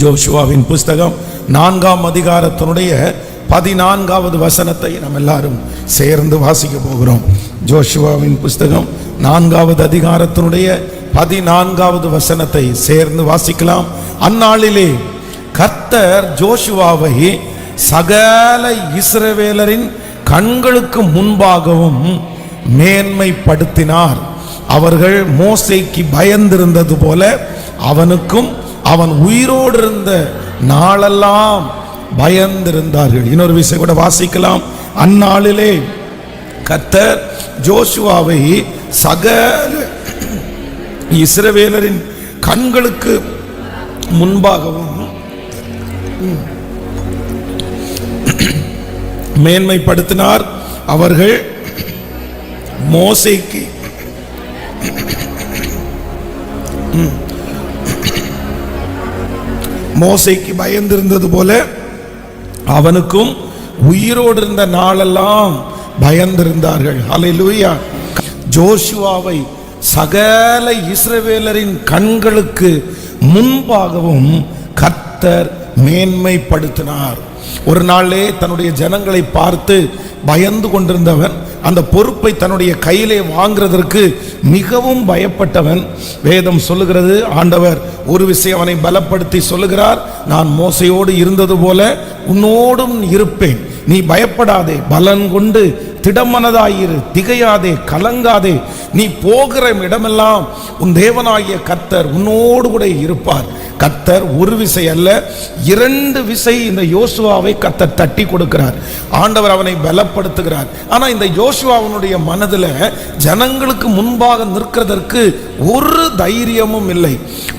யோசுவாவின் புஸ்தகம் 4ஆம் அதிகாரத்தினுடைய 14வது வசனத்தை நம்ம எல்லாரும் சேர்ந்து வாசிக்க போகிறோம். யோசுவாவின் புஸ்தகம் 4வது அதிகாரத்தினுடைய 14வது வசனத்தை சேர்ந்து வாசிக்கலாம். அந்நாளிலே கர்த்தர் யோசுவாவை சகல இஸ்ரவேலரின் கண்களுக்கு முன்பாகவும் மேன்மைப்படுத்தினார். அவர்கள் மோசேக்கு பயந்திருந்தது போல அவனுக்கும் அவன் உயிரோடு இருந்த நாளெல்லாம் பயந்திருந்தார்கள். இன்னொரு விஷயம் கூட வாசிக்கலாம். அந்நாளிலே கர்த்தர் யோசுவாவை சகல இஸ்ரவேலரின் கண்களுக்கு முன்பாகவும் மேன்மைப்படுத்தினார். அவர்கள் மோசேக்கு பயந்திருந்தது போல அவனுக்கும் உயிரோடு இருந்த நாளெல்லாம் பயந்திருந்தார்கள். அல்லேலூயா. யோசுவாவை சகல இஸ்ரவேலரின் கண்களுக்கு முன்பாகவும் கர்த்தர் மேன்மைப்படுத்தினார். ஒரு நாளே தன்னுடைய ஜனங்களை பார்த்து பயந்து கொண்டிருந்தவன், அந்த பொறுப்பை தன்னுடைய கையிலே வாங்குறதற்கு மிகவும் பயப்பட்டவன். வேதம் சொல்லுகிறது, ஆண்டவர் ஒரு விஷயம் அவனை பலப்படுத்தி சொல்லுகிறார், நான் மோசையோடு இருந்தது போல உன்னோடும் இருப்பேன், நீ பயப்படாதே, பலன் கொண்டு திடமனதாயிரு, திகையாதே, கலங்காதே, நீ போகிற இடமெல்லாம் உன் தேவனாகிய கர்த்தர் உன்னோடு கூட இருப்பார். கர்த்தர் ஒரு விசை அல்ல 2 விசை இந்த யோசுவாவை கர்த்தர் தட்டி கொடுக்கிறார். ஆண்டவர் அவனை பலப்படுத்துகிறார். ஆனா இந்த யோசுவாவினுடைய மனதில் ஜனங்களுக்கு முன்பாக நிற்கிறதற்கு ஒரு தைரியமும் இல்லை.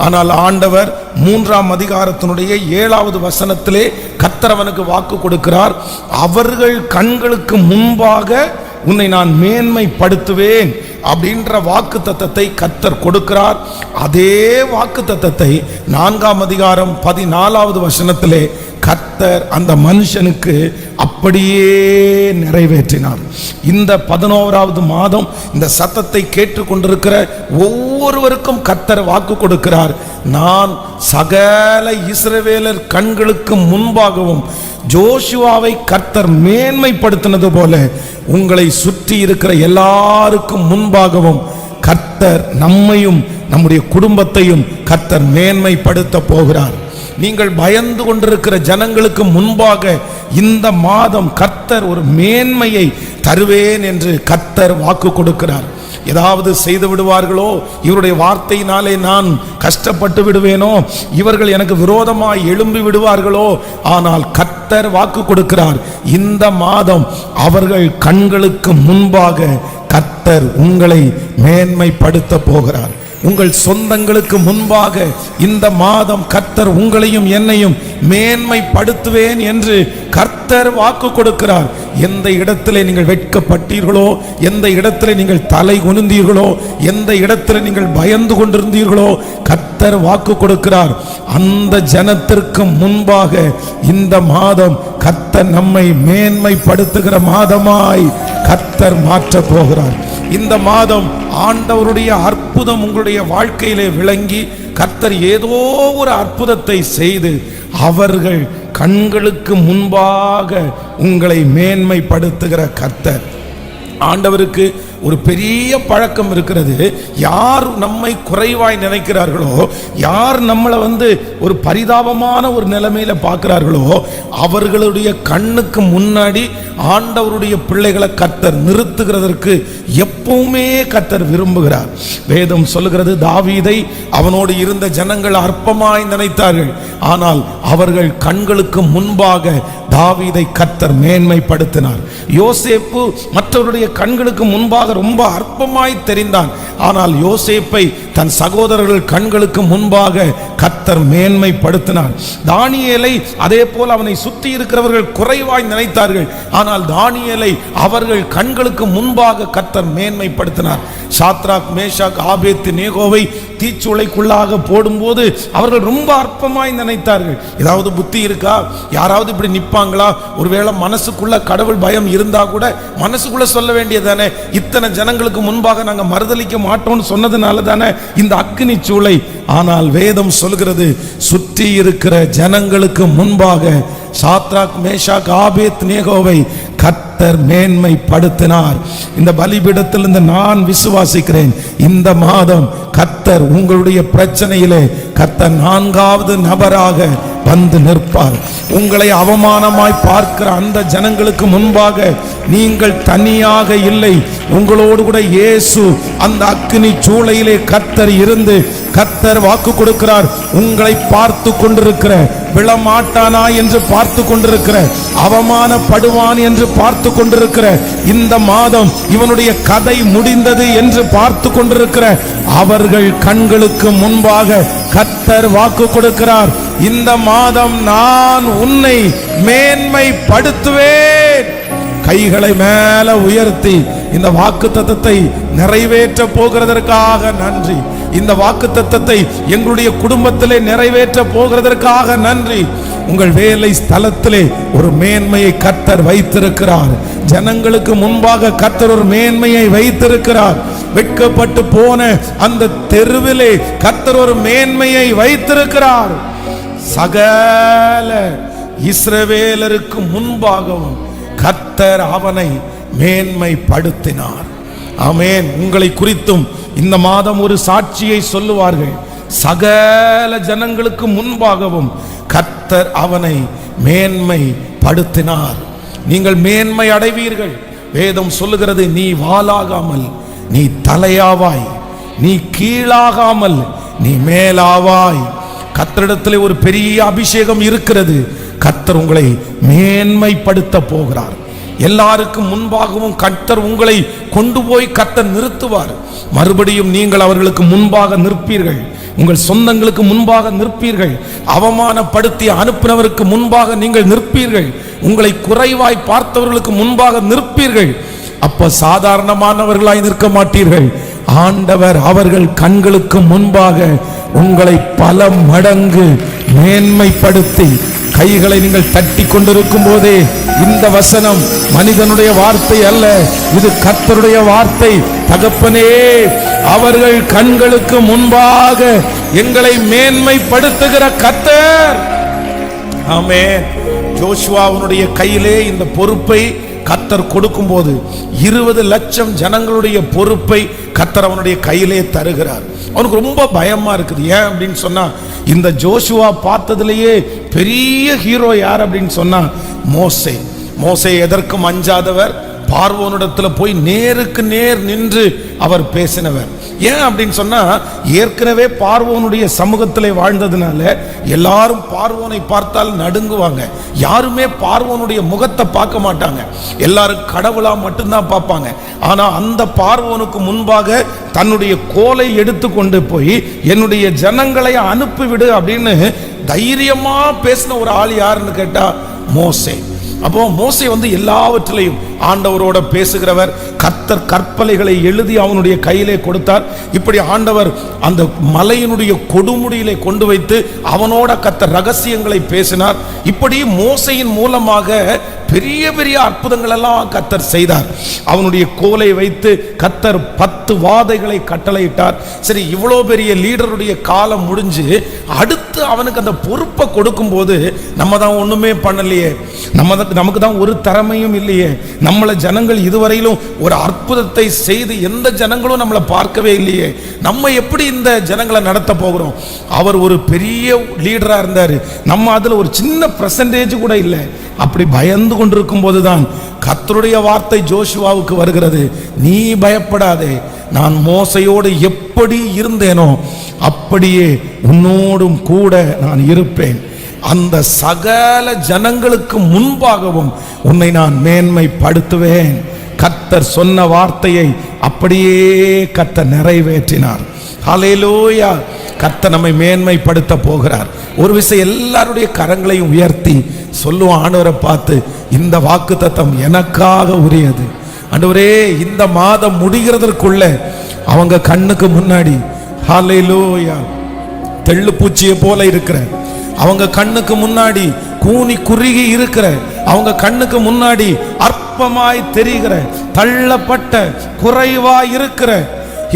ஆனால் ஆண்டவர் 3ஆம் அதிகாரத்தினுடைய 7வது வசனத்திலே கர்த்தர் அவனுக்கு வாக்கு கொடுக்கிறார். அவர்கள் கண்களுக்கு முன்பாக உன்னை நான் மேன்மைப்படுத்துவேன் அப்படின்ற வாக்கு தத்தத்தை கர்த்தர் கொடுக்கிறார். அதே வாக்கு தத்தத்தை 4ஆம் அதிகாரம் 14வது வசனத்திலே கர்த்தர் அந்த மனுஷனுக்கு அப்படியே நிறைவேற்றினார். இந்த 11வது மாதம் இந்த சத்தத்தை கேட்டுக்கொண்டிருக்கிற ஒவ்வொருவருக்கும் கர்த்தர் வாக்கு கொடுக்கிறார். நான் சகல இஸ்ரவேலர் கண்களுக்கு முன்பாகவும் யோசுவாவை கர்த்தர் மேன்மைப்படுத்தினது போல உங்களை சுற்றி இருக்கிற எல்லாருக்கும் முன்பாகவும் கர்த்தர் நம்மையும் நம்முடைய குடும்பத்தையும் கர்த்தர் மேன்மைப்படுத்த போகிறார். நீங்கள் பயந்து கொண்டிருக்கிற ஜனங்களுக்கு முன்பாக இந்த மாதம் கர்த்தர் ஒரு மேன்மையை தருவேன் என்று கர்த்தர் வாக்கு கொடுக்கிறார். ஏதாவது செய்து விடுவார்களோ, இவருடைய வார்த்தையினாலே நான் கஷ்டப்பட்டு விடுவேனோ, இவர்கள் எனக்கு விரோதமாய் எழும்பி விடுவார்களோ, ஆனால் கர்த்தர் வாக்கு கொடுக்கிறார், இந்த மாதம் அவர்கள் கண்களுக்கு முன்பாக கர்த்தர் உங்களை மேன்மைப்படுத்த போகிறார். உங்கள் சொந்தங்களுக்கு முன்பாக இந்த மாதம் கர்த்தர் உங்களையும் என்னையும் மேன்மைப்படுத்துவேன் என்று கர்த்தர் வாக்கு கொடுக்கிறார். எந்த இடத்திலே நீங்கள் வெட்கப்பட்டீர்களோ, எந்த இடத்திலே நீங்கள் தலை குனிந்தீர்களோ, எந்த இடத்திலே நீங்கள் பயந்து கொண்டிருந்தீர்களோ, கர்த்தர் வாக்கு கொடுக்கிறார். அந்த ஜனத்திற்கு முன்பாக இந்த மாதம் கர்த்தர் நம்மை மேன்மைப்படுத்துகிற மாதமாய் கர்த்தர் மாற்ற போகிறார். இந்த மாதம் ஆண்டவருடைய அற்புதம் உங்களுடைய வாழ்க்கையிலே விளங்கி கர்த்தர் ஏதோ ஒரு அற்புதத்தை செய்து அவர்கள் கண்களுக்கு முன்பாக உங்களை மேன்மைப்படுத்துகிற கர்த்தர். ஆண்டவருக்கு ஒரு பெரிய பழக்கம் இருக்கிறது. யார் நம்மை குறைவாய் நினைக்கிறார்களோ, யார் நம்மளை ஒரு பரிதாபமான ஒரு நிலைமையில பார்க்கிறார்களோ, அவர்களுடைய கண்ணுக்கு முன்னாடி ஆண்டவருடைய பிள்ளைகளை கர்த்தர் நிறுத்துகிறதற்கு எப்பவுமே கர்த்தர் விரும்புகிறார். வேதம் சொல்லுகிறது, தாவீதை அவனோடு இருந்த ஜனங்கள் அற்பமாய் நினைத்தார்கள், ஆனால் அவர்கள் கண்களுக்கு முன்பாக தாவீதை கர்த்தர் மேன்மைப்படுத்தினார். யோசேப்பு மற்றவருடைய கண்களுக்கு முன்பாக ரொம்ப அற்பமாய் தெரிந்தான், ஆனால் யோசேப்பை தன் சகோதரர்கள் கண்களுக்கு முன்பாக கர்த்தர் மேன்மைப்படுத்தினார். தானியேலை அதே போல் அவனை சுற்றி இருக்கிறவர்கள் குறைவாய் நினைத்தார்கள், ஆனால் தானியேலை அவர்கள் கண்களுக்கு முன்பாக கர்த்தர் மேன்மைப்படுத்தினார். சாத்ராக், மேஷாக், ஆபேத் நேகோவை தீச்சூளைக்குள்ளாக போடும்போது அவர்கள் ரொம்ப அற்பமாய் நினைத்தார்கள். ஏதாவது புத்தி இருக்கா? யாராவது இப்படி நிற்பாங்களா? ஒருவேளை மனசுக்குள்ள கடவுள் பயம் இருந்தா கூட மனசுக்குள்ள சொல்ல வேண்டியதானே, இத்தனை ஜனங்களுக்கு முன்பாக நாங்கள் மறுதலிக்க மாட்டோம்னு சொன்னதுனால தானே இந்த அக்கினி சூளை. ஆனால் வேதம் சொல்லுகிறது, சொல்லுகிறது, சுற்றி இருக்கிற ஜனங்களுக்கு முன்பாக சாத்ராக் மேஷாக் ஆபேத்நேகோவை கர்த்தர் மேன்மைப்படுத்தினார். இந்த பலிபீடத்திலிருந்து நான் விசுவாசிக்கிறேன், இந்த மாதம் கர்த்தர் உங்களுடைய பிரச்சனையிலே கர்த்தர் 4வது நபராக வந்து நிற்பார். உங்களை அவமானமாய் பார்க்கிற அந்த ஜனங்களுக்கு முன்பாக நீங்கள் தனியாக இல்லை, உங்களோடு கூட இயேசு அந்த அக்கினி சூளையிலே கர்த்தர் இருந்து கர்த்தர் வாக்கு கொடுக்கிறார். உங்களை பார்த்து கொண்டிருக்கிற, விழமாட்டானா என்று பார்த்து கொண்டிருக்கிற, அவமானப்படுவான் என்று பார்த்து கொண்டிருக்கிற, இந்த மாதம் இவனுடைய கதை முடிந்தது என்று பார்த்து கொண்டிருக்கிற அவர்கள் கண்களுக்கு முன்பாக கர்த்தர் வாக்கு கொடுக்கிறார், இந்த மாதம் நான் உன்னை மேன்மைப்படுத்துவேன். கைகளை மேல உயர்த்தி இந்த வாக்குத்தத்தத்தை நிறைவேற்ற போகிறதற்காக நன்றி. இந்த வாக்குத்தத்தத்தை எங்களுடைய குடும்பத்திலே நிறைவேற்ற போகிறதற்காக நன்றி. உங்கள் வேலை ஸ்தலத்திலே ஒரு மேன்மையை கர்த்தர் வைத்திருக்கிறார். ஜனங்களுக்கு முன்பாக கர்த்தர் ஒரு மேன்மையை வைத்திருக்கிறார். வெட்கப்பட்டு போன அந்த தெருவிலே கர்த்தர் ஒரு மேன்மையை வைத்திருக்கிறார். சகல இஸ்ரவேலருக்கு முன்பாகவும் கர்த்தர் அவனை மேன்மைப்படுத்தினார். ஆமென். உங்களை குறித்தும் இந்த மாதம் ஒரு சாட்சியை சொல்லுவார்கள். சகல ஜனங்களுக்கு முன்பாகவும் கர்த்தர் அவனை மேன்மைப்படுத்தினார். நீங்கள் மேன்மை அடைவீர்கள். வேதம் சொல்லுகிறது, நீ வாளாகாமல் நீ தலையாவாய், நீ கீழாகாமல் நீ மேலாவாய். கர்த்தரிடத்திலே ஒரு பெரிய அபிஷேகம் இருக்கிறது. கர்த்தர் உங்களை மேன்மைப்படுத்த போகிறார். எல்லாருக்கும் முன்பாகவும் கர்த்தர் உங்களை கொண்டு போய் கர்த்தர் நிறுத்துவார். மறுபடியும் நீங்கள் அவர்களுக்கு முன்பாக நிற்பீர்கள். உங்கள் சொந்தங்களுக்கு முன்பாக நிற்பீர்கள். அவமானப்படுத்தி அனுப்பினவருக்கு முன்பாக நீங்கள் நிற்பீர்கள். உங்களை குறைவாய் பார்த்தவர்களுக்கு முன்பாக நிற்பீர்கள். அப்ப சாதாரணமானவர்களாய் நிற்க மாட்டீர்கள். ஆண்டவர் அவர்கள் கண்களுக்கு முன்பாக உங்களை பல மடங்கு மேன்மைப்படுத்தி, கைகளை நீங்கள் தட்டி கொண்டிருக்கும் போதே இந்த வசனம் மனிதனுடைய வார்த்தை அல்ல, இது கர்த்தருடைய வார்த்தை. தகப்பனே, அவர்கள் கண்களுக்கு முன்பாக எங்களை மேன்மைப்படுத்துகிற கர்த்தர். ஆமென். யோசுவாவுடைய கையிலே இந்த பொறுப்பை கர்த்தர் கொடுக்கும் போது 20 லட்சம் ஜனங்களுடைய பொறுப்பை கர்த்தர் அவனுடைய கையிலே தருகிறார். அவனுக்கு ரொம்ப பயமா இருக்குது. ஏன் அப்படின்னு சொன்னா, இந்த ஜோஷுவா பார்த்ததுலேயே பெரிய ஹீரோ யார் அப்படின்னு சொன்னா மோசே. மோசே எதற்கும் அஞ்சாதவர், பார்வோனிடத்துல போய் நேருக்கு நேர் நின்று அவர் பேசினவர். ஏன் அப்படின்னு சொன்னா, ஏற்கனவே பார்வோனுடைய சமூகத்திலே வாழ்ந்ததுனால எல்லாரும் பார்வோனை பார்த்தால் நடுங்குவாங்க. யாருமே பார்வோனுடைய முகத்தை பார்க்க மாட்டாங்க, எல்லாரும் கடவுளா மட்டும்தான் பார்ப்பாங்க. ஆனா அந்த பார்வோனுக்கு முன்பாக தன்னுடைய கோலை எடுத்து கொண்டு போய் என்னுடைய ஜனங்களை அனுப்பிவிடு அப்படின்னு தைரியமா பேசின ஒரு ஆள் யாருன்னு கேட்டா மோசே. அப்போ மோசே எல்லாவற்றிலையும் ஆண்டவரோட பேசுகிறவர். கர்த்தர் கற்பலைகளை எழுதி அவனுடைய கையிலே கொடுத்தார். இப்படி ஆண்டவர் அந்த மலையினுடைய கொடுமுடியிலே கொண்டு வைத்து அவனோட கர்த்தர் ரகசியங்களை பேசினார். இப்படி மோசையின் மூலமாக பெரிய பெரிய அற்புதங்கள் எல்லாம் கர்த்தர் செய்தார். அவனுடைய கோலை வைத்து கர்த்தர் 10 வாதைகளை கட்டளையிட்டார். சரி, இவ்வளோ பெரிய லீடருடைய காலம் முடிஞ்சு அடுத்து அவனுக்கு அந்த பொறுப்பை கொடுக்கும் போது, நம்ம தான் ஒண்ணுமே பண்ணலையே, நமக்கு தான் ஒரு திறமையும் இல்லையே, நம்மளை ஜனங்கள் இதுவரையிலும் ஒரு அற்புதத்தை செய்து எந்த ஜனங்களும் நம்மளை பார்க்கவே இல்லையே, நம்ம எப்படி இந்த ஜனங்களை நடத்த போகிறோம்? அவர் ஒரு பெரிய லீடரா இருந்தாரு, நம்ம அதுல ஒரு சின்ன பெர்சன்டேஜ் கூட இல்லை. அப்படி பயந்து கொண்டிருக்கும் போதுதான் கர்த்தருடைய வார்த்தை ஜோஷுவாவுக்கு வருகிறது. நீ பயப்படாதே, நான் மோசையோடு எப்படி இருந்தேனோ அப்படியே உன்னோடும் கூட நான் இருப்பேன். அந்த சகல ஜனங்களுக்கு முன்பாகவும் உன்னை நான் மேன்மைப்படுத்துவேன். கர்த்தர் சொன்ன வார்த்தையை அப்படியே கர்த்தர் நிறைவேற்றினார். ஹல்லேலூயா. கர்த்தர் நம்மை மேன்மைப்படுத்த போகிறார். ஒரு விஷயம், எல்லாருடைய கரங்களையும் உயர்த்தி சொல்லுவோம் ஆண்டவரை பார்த்து, இந்த வாக்குத்தத்தம் எனக்காக உரியது. ஆண்டவரே, இந்த மாதம் முடிகிறதற்குள்ள அவங்க கண்ணுக்கு முன்னாடி ஹல்லேலூயா தெள்ளு பூச்சியை போல இருக்கிற, அவங்க கண்ணுக்கு முன்னாடி கூனி குறுகி இருக்கிற, அவங்க கண்ணுக்கு முன்னாடி அற்பமாய் தெரிகிற, தள்ளப்பட்ட, குறைவாய் இருக்கிற,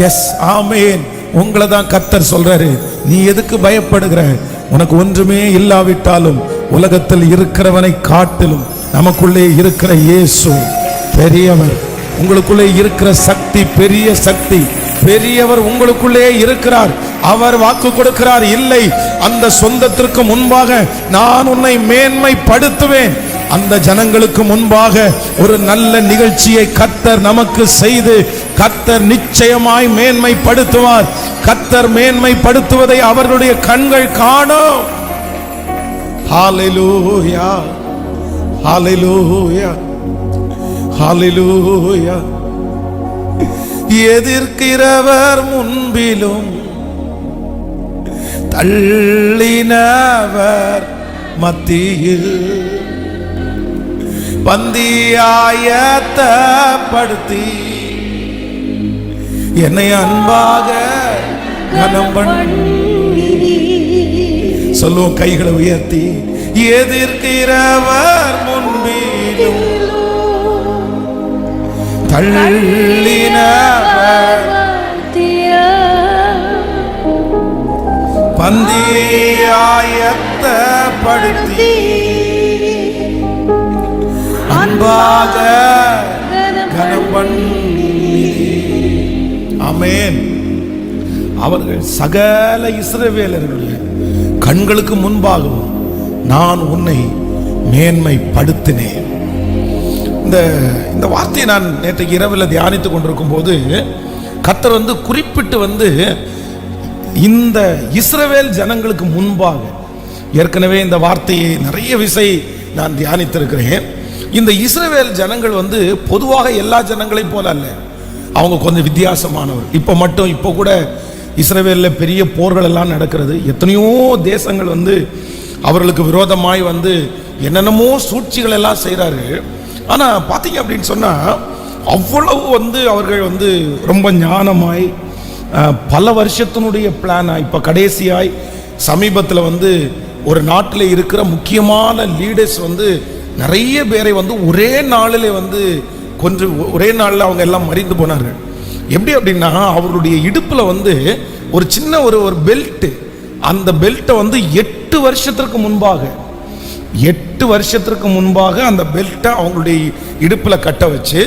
எஸ் ஆமென், உங்களை தான் கர்த்தர் சொல்றாரு, நீ எதுக்கு பயப்படுகிற? உனக்கு ஒன்றுமே இல்லாவிட்டாலும் உலகத்தில் இருக்கிறவனை காட்டிலும் நமக்குள்ளே இருக்கிற இயேசு பெரியவர். உங்களுக்குள்ளே இருக்கிற சக்தி பெரிய சக்தி, பெரியவர் உங்களுக்குள்ளே இருக்கிறார். அவர் வாக்கு கொடுக்கிறார், இல்லை, அந்த சொந்தத்திற்கு முன்பாக நான் உன்னை மேன்மைப்படுத்துவேன். அந்த ஜனங்களுக்கு முன்பாக ஒரு நல்ல நிகழ்ச்சியை கர்த்தர் நமக்கு செய்து கர்த்தர் நிச்சயமாய் மேன்மைப்படுத்துவார். கர்த்தர் மேன்மைப்படுத்துவதை அவர்களுடைய கண்கள் காணும். ஹல்லேலூயா, ஹல்லேலூயா, ஹல்லேலூயா. எதிர்க்கிறவர் முன்பிலும் தள்ளினவர் மத்தியில் பந்தியாயத்தப்படுத்தி என்னை அன்பாக கனம் பண்ணி. சொல்லுவோம் கைகளை உயர்த்தி, எதிர்க்கிறவர் முன்பிலும் தள்ளினவர் பந்தியாயத்தப்படுத்தி அன்பாக கனம் பண்ணி. ஆமென். அவர்கள் சகல இஸ்ரவேலர்களுடைய கண்களுக்கு முன்பாகவும் நான் உன்னை மேன்மைப்படுத்தினேன். இந்த வார்த்தையை நான் நேற்றைக்கு இரவில் தியானித்துக் கொண்டிருக்கும் போது கர்த்தர் குறிப்பிட்டு இந்த இஸ்ரவேல் ஜனங்களுக்கு முன்பாக, ஏற்கனவே இந்த வார்த்தையை நிறைய விசை நான் தியானித்திருக்கிறேன். இந்த இஸ்ரவேல் ஜனங்கள் பொதுவாக எல்லா ஜனங்களையும் போல அல்ல, அவங்க கொஞ்சம் வித்தியாசமானவர். இப்போ கூட இஸ்ரவேலில் பெரிய போர்கள் எல்லாம் நடக்கிறது. எத்தனையோ தேசங்கள் அவர்களுக்கு விரோதமாய் என்னென்னமோ சூழ்ச்சிகள் எல்லாம் செய்கிறார்கள். ஆனால் பார்த்தீங்க அப்படின்னு சொன்னால் அவ்வளவு அவர்கள் ரொம்ப ஞானமாய் பல வருஷத்தினுடைய பிளானாக இப்போ கடைசியாய் சமீபத்தில் ஒரு நாட்டில் இருக்கிற முக்கியமான லீடர்ஸ் நிறைய பேரை ஒரே நாளில் கொன்று ஒரே நாளில் அவங்க எல்லாம் மறிந்து போனார்கள். எப்படி அப்படின்னா அவருடைய இடுப்பில் ஒரு சின்ன ஒரு பெல்ட், அந்த பெல்ட்டை 8 வருஷத்திற்கு முன்பாக அந்த பெல்ட்டை அவங்களுடைய இடுப்பில் கட்ட வச்சு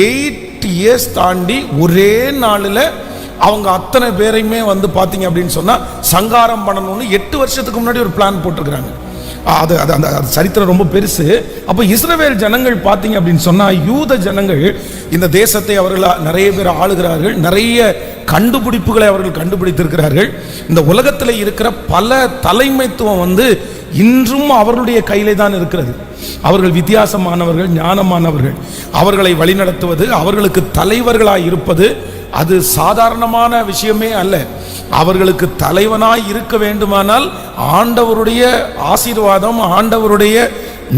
8 இயர்ஸ் தாண்டி ஒரே நாளில் அவங்க அத்தனை பேரையுமே பார்த்தீங்க அப்படின்னு சொன்னால் சங்காரம் பண்ணணும்னு 8 வருஷத்துக்கு முன்னாடி ஒரு பிளான் போட்டிருக்கிறாங்க. அது அந்த சரித்திரம் ரொம்ப பெருசு. அப்போ இஸ்ரவேல் ஜனங்கள் பார்த்தீங்க அப்படின்னு சொன்னால் யூத ஜனங்கள் இந்த தேசத்தை அவர்கள் நிறைய பேர் ஆளுகிறார்கள். நிறைய கண்டுபிடிப்புகளை அவர்கள் கண்டுபிடித்திருக்கிறார்கள். இந்த உலகத்தில் இருக்கிற பல தலைமைத்துவம் இன்றும் அவர்களுடைய கையிலே தான் இருக்கிறது. அவர்கள் வித்தியாசமானவர்கள், ஞானமானவர்கள். அவர்களை வழிநடத்துவது, அவர்களுக்கு தலைவர்களாய் இருப்பது அது சாதாரணமான விஷயமே அல்ல. அவர்களுக்கு தலைவனாய் இருக்க வேண்டுமானால் ஆண்டவருடைய ஆசீர்வாதம், ஆண்டவருடைய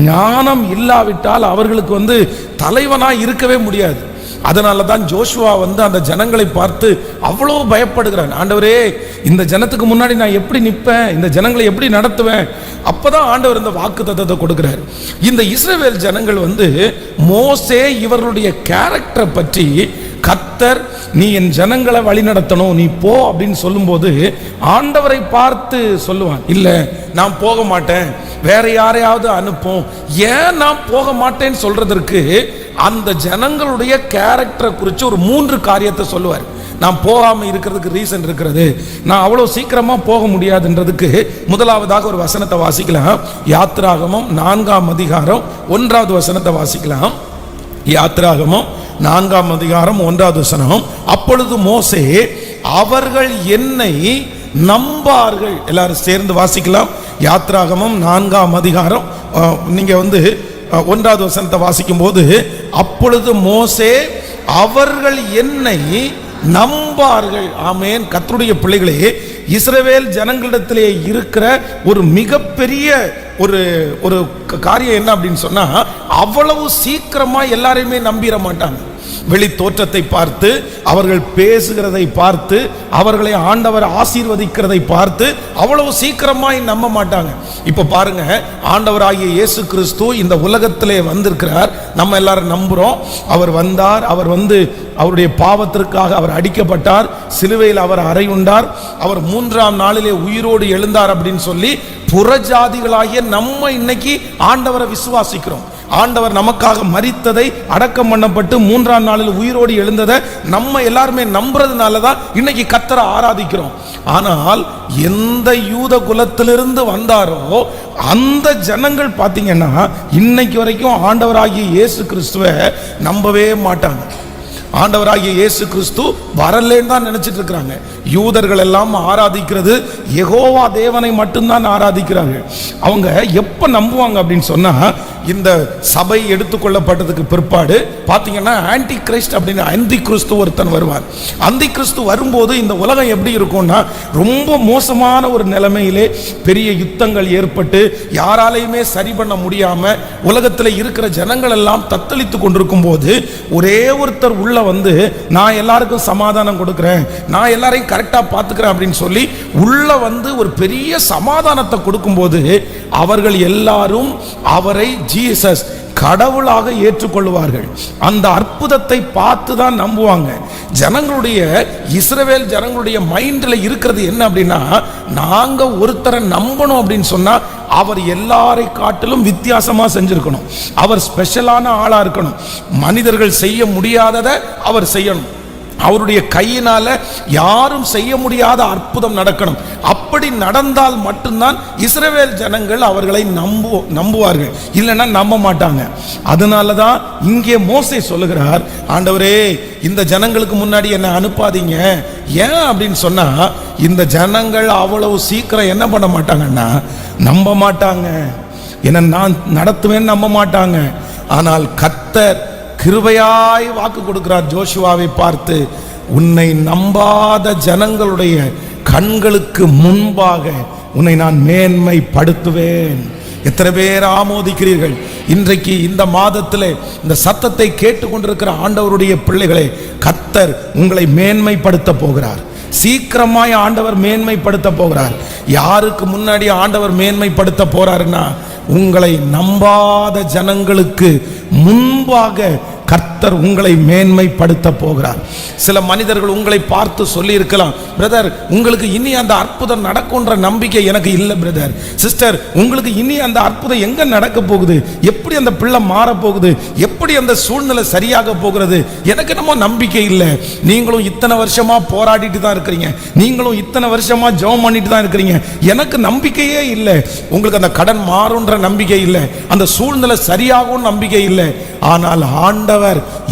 ஞானம் இல்லாவிட்டால் அவர்களுக்கு தலைவனாய் இருக்கவே முடியாது. அதனால தான் ஜோஷுவா அந்த ஜனங்களை பார்த்து அவ்வளோ பயப்படுகிறான். ஆண்டவரே, இந்த ஜனத்துக்கு முன்னாடி நான் எப்படி நிற்பேன், இந்த ஜனங்களை எப்படி நடத்துவேன்? அப்பதான் ஆண்டவர் இந்த வாக்குத்தத்தத்தை கொடுக்கிறார். இந்த இஸ்ரவேல் ஜனங்கள் மோசே இவர்களுடைய கேரக்டரை பற்றி கர்த்தர், நீ என் ஜனங்களை வழி நடத்தணும், நீ போ அப்படின்னு சொல்லும்போது ஆண்டவரை பார்த்து சொல்லுவான், இல்லை நான் போக மாட்டேன், வேற யாரையாவது அனுப்பும். ஏன் நான் போக மாட்டேன்னு சொல்றதற்கு அந்த ஜனங்களுடைய கேரக்டரை குறித்து ஒரு 3 காரியத்தை சொல்லுவார். நான் போகாமல் இருக்கிறதுக்கு ரீசன் இருக்கிறது, நான் அவ்வளோ சீக்கிரமாக போக முடியாதுன்றதுக்கு முதலாவதாக ஒரு வசனத்தை வாசிக்கலாம். யாத்திராகமம் 4ஆம் அதிகாரம் 1வது வசனத்தை வாசிக்கலாம். யாத்திராகமம் 4ஆம் அதிகாரம் 1வது வசனம். அப்பொழுது மோசே, அவர்கள் என்னை நம்பார்கள். எல்லாரும் சேர்ந்து வாசிக்கலாம். யாத்திராகமம் 4ஆம் அதிகாரம் நீங்க 1வது வசனத்தை வாசிக்கும் போது, அப்பொழுது மோசே அவர்கள் என்னை நம்பார்கள். ஆமென். கர்த்தருடைய பிள்ளைகளே, இஸ்ரவேல் ஜனங்களிடத்திலே இருக்கிற ஒரு மிகப்பெரிய ஒரு காரியம் என்ன அப்படின்னு சொன்னா, அவ்வளவு சீக்கிரமா எல்லாரையுமே நம்பிட மாட்டாங்க. வெளி தோற்றத்தை பார்த்து, அவர்கள் பேசுகிறதை பார்த்து, அவர்களை ஆண்டவர் ஆசீர்வதிக்கிறதை பார்த்து அவ்வளவு சீக்கிரமாய் நம்ப மாட்டாங்க. இப்ப பாருங்க, ஆண்டவராகிய இயேசு கிறிஸ்து இந்த உலகத்திலே வந்திருக்கிறார். நம்ம எல்லாரும் நம்புறோம். அவர் வந்தார், அவர் வந்து அவருடைய பாவத்திற்காக அவர் அடிக்கப்பட்டார், சிலுவையில் அவர் அறையுண்டார், அவர் 3ஆம் நாளிலே உயிரோடு எழுந்தார் அப்படின்னு சொல்லி புறஜாதிகளாகிய நம்ம இன்னைக்கு ஆண்டவரை விசுவாசிக்கிறோம். ஆண்டவர் நமக்காக மரித்ததை, அடக்கம் பண்ணப்பட்டு 3ஆம் நாளில் உயிரோடு எழுந்ததை நம்ம எல்லாருமே நம்புறதுனால தான் இன்னைக்கு கர்த்தரை ஆராதிக்கிறோம். ஆனால் எந்த யூத குலத்திலிருந்து வந்தாரோ அந்த ஜனங்கள் பார்த்தீங்கன்னா இன்னைக்கு வரைக்கும் ஆண்டவராகிய இயேசு கிறிஸ்துவை நம்பவே மாட்டாங்க. ஆண்டவராகிய இயேசு கிறிஸ்து வரலேன்னு தான் நினைச்சிட்டு இருக்கிறாங்க. யூதர்கள் எல்லாம் ஆராதிக்கிறது யெகோவா தேவனை மட்டும்தான் ஆராதிக்கிறார்கள். அவங்க எப்ப நம்புவாங்க அப்படின்னு சொன்னா, இந்த சபை எடுத்துக்கொள்ளப்பட்டதுக்கு பிற்பாடு பார்த்தீங்கன்னா ஆன்டி கிறிஸ்ட் அப்படின்னு அந்தி கிறிஸ்து ஒருத்தன் வருவார். அந்தி கிறிஸ்து வரும்போது இந்த உலகம் எப்படி இருக்கும்னா, ரொம்ப மோசமான ஒரு நிலைமையிலே பெரிய யுத்தங்கள் ஏற்பட்டு யாராலையுமே சரி பண்ண முடியாம உலகத்தில் இருக்கிற ஜனங்கள் எல்லாம் தத்தளித்து கொண்டிருக்கும் போது ஒரே ஒருத்தர் உள்ள வந்து, நான் எல்லாருக்கும் சமாதானம் கொடுக்கிறேன், நான் எல்லாரையும் கரெக்டா பார்த்துக்கிறேன் அப்படின்னு சொல்லி உள்ள வந்து ஒரு பெரிய சமாதானத்தை கொடுக்கும்போது அவர்கள் எல்லாரும் அவரை ஜீசஸ் கடவுளாக ஏற்றுக்கொள்வார்கள். அந்த அற்புதத்தை பார்த்து தான் நம்புவாங்க. ஜனங்களுடைய, இஸ்ரவேல் ஜனங்களுடைய மைண்ட்ல இருக்கிறது என்ன அப்படின்னா, நாங்க ஒருத்தரை நம்பணும் அப்படின்னு சொன்னா அவர் எல்லாரை காட்டிலும் வித்தியாசமா செஞ்சிருக்கணும், அவர் ஸ்பெஷலான ஆளா இருக்கணும், மனிதர்கள் செய்ய முடியாததை அவர் செய்யணும், அவருடைய கையினால யாரும் செய்ய முடியாத அற்புதம் நடக்கணும். அப்படி நடந்தால் மட்டும்தான் இஸ்ரவேல் ஜனங்கள் அவர்களை நம்புவார்கள், இல்லைன்னா நம்ப மாட்டாங்க. அதனாலதான் இங்கே மோசே சொல்லுகிறார், ஆண்டவரே இந்த ஜனங்களுக்கு முன்னாடி என்னை அனுப்பாதீங்க. ஏன் அப்படின்னு சொன்னா, இந்த ஜனங்கள் அவ்வளவு சீக்கிரம் என்ன பண்ண மாட்டாங்கன்னா, நம்ப மாட்டாங்க, என்ன நான் நடத்துவேன்னு நம்ப மாட்டாங்க. ஆனால் கர்த்தர் கிருபையாய் வாக்கு கொடுக்கிறார் ஜோஷுவாவை பார்த்து, உன்னை நம்பாத ஜனங்களுடைய கண்களுக்கு முன்பாக உன்னை நான் மேன்மைப்படுத்துவேன். எத்தனை பேர் ஆமோதிக்கிறீர்கள்? இன்றைக்கு இந்த மாதத்திலே இந்த சத்தத்தை கேட்டுக்கொண்டிருக்கிற ஆண்டவருடைய பிள்ளைகளே, கர்த்தர் உங்களை மேன்மைப்படுத்த போகிறார். சீக்கிரமாய் ஆண்டவர் மேன்மைப்படுத்த போகிறார். யாருக்கு முன்னாடி ஆண்டவர் மேன்மைப்படுத்த போறாருன்னா, உங்களை நம்பாத ஜனங்களுக்கு முன்பாக கர்த்தர் உங்களை மேன்மைப்படுத்த போகிறார். சில மனிதர்கள் உங்களை பார்த்து சொல்லி இருக்கலாம், பிரதர் உங்களுக்கு இனி அந்த அற்புதம் நடக்கும்ன்ற நம்பிக்கை எனக்கு இல்லை பிரதர். சிஸ்டர் உங்களுக்கு இனி அந்த அற்புதம் எங்க நடக்க போகுது, எப்படி அந்த பிள்ளை மாற போகுது, எப்படி அந்த சூழ்நிலை சரியாக போகிறது, எனக்கு நம்ம நம்பிக்கை இல்லை. நீங்களும் இத்தனை வருஷமா போராடிட்டு தான் இருக்கிறீங்க, நீங்களும் இத்தனை வருஷமா ஜெபம் பண்ணிட்டு தான் இருக்கிறீங்க, எனக்கு நம்பிக்கையே இல்லை. உங்களுக்கு அந்த கடன் மாறும்ன்ற நம்பிக்கை இல்லை, அந்த சூழ்நிலை சரியாகும் நம்பிக்கை இல்லை. ஆனால் ஆண்டவர்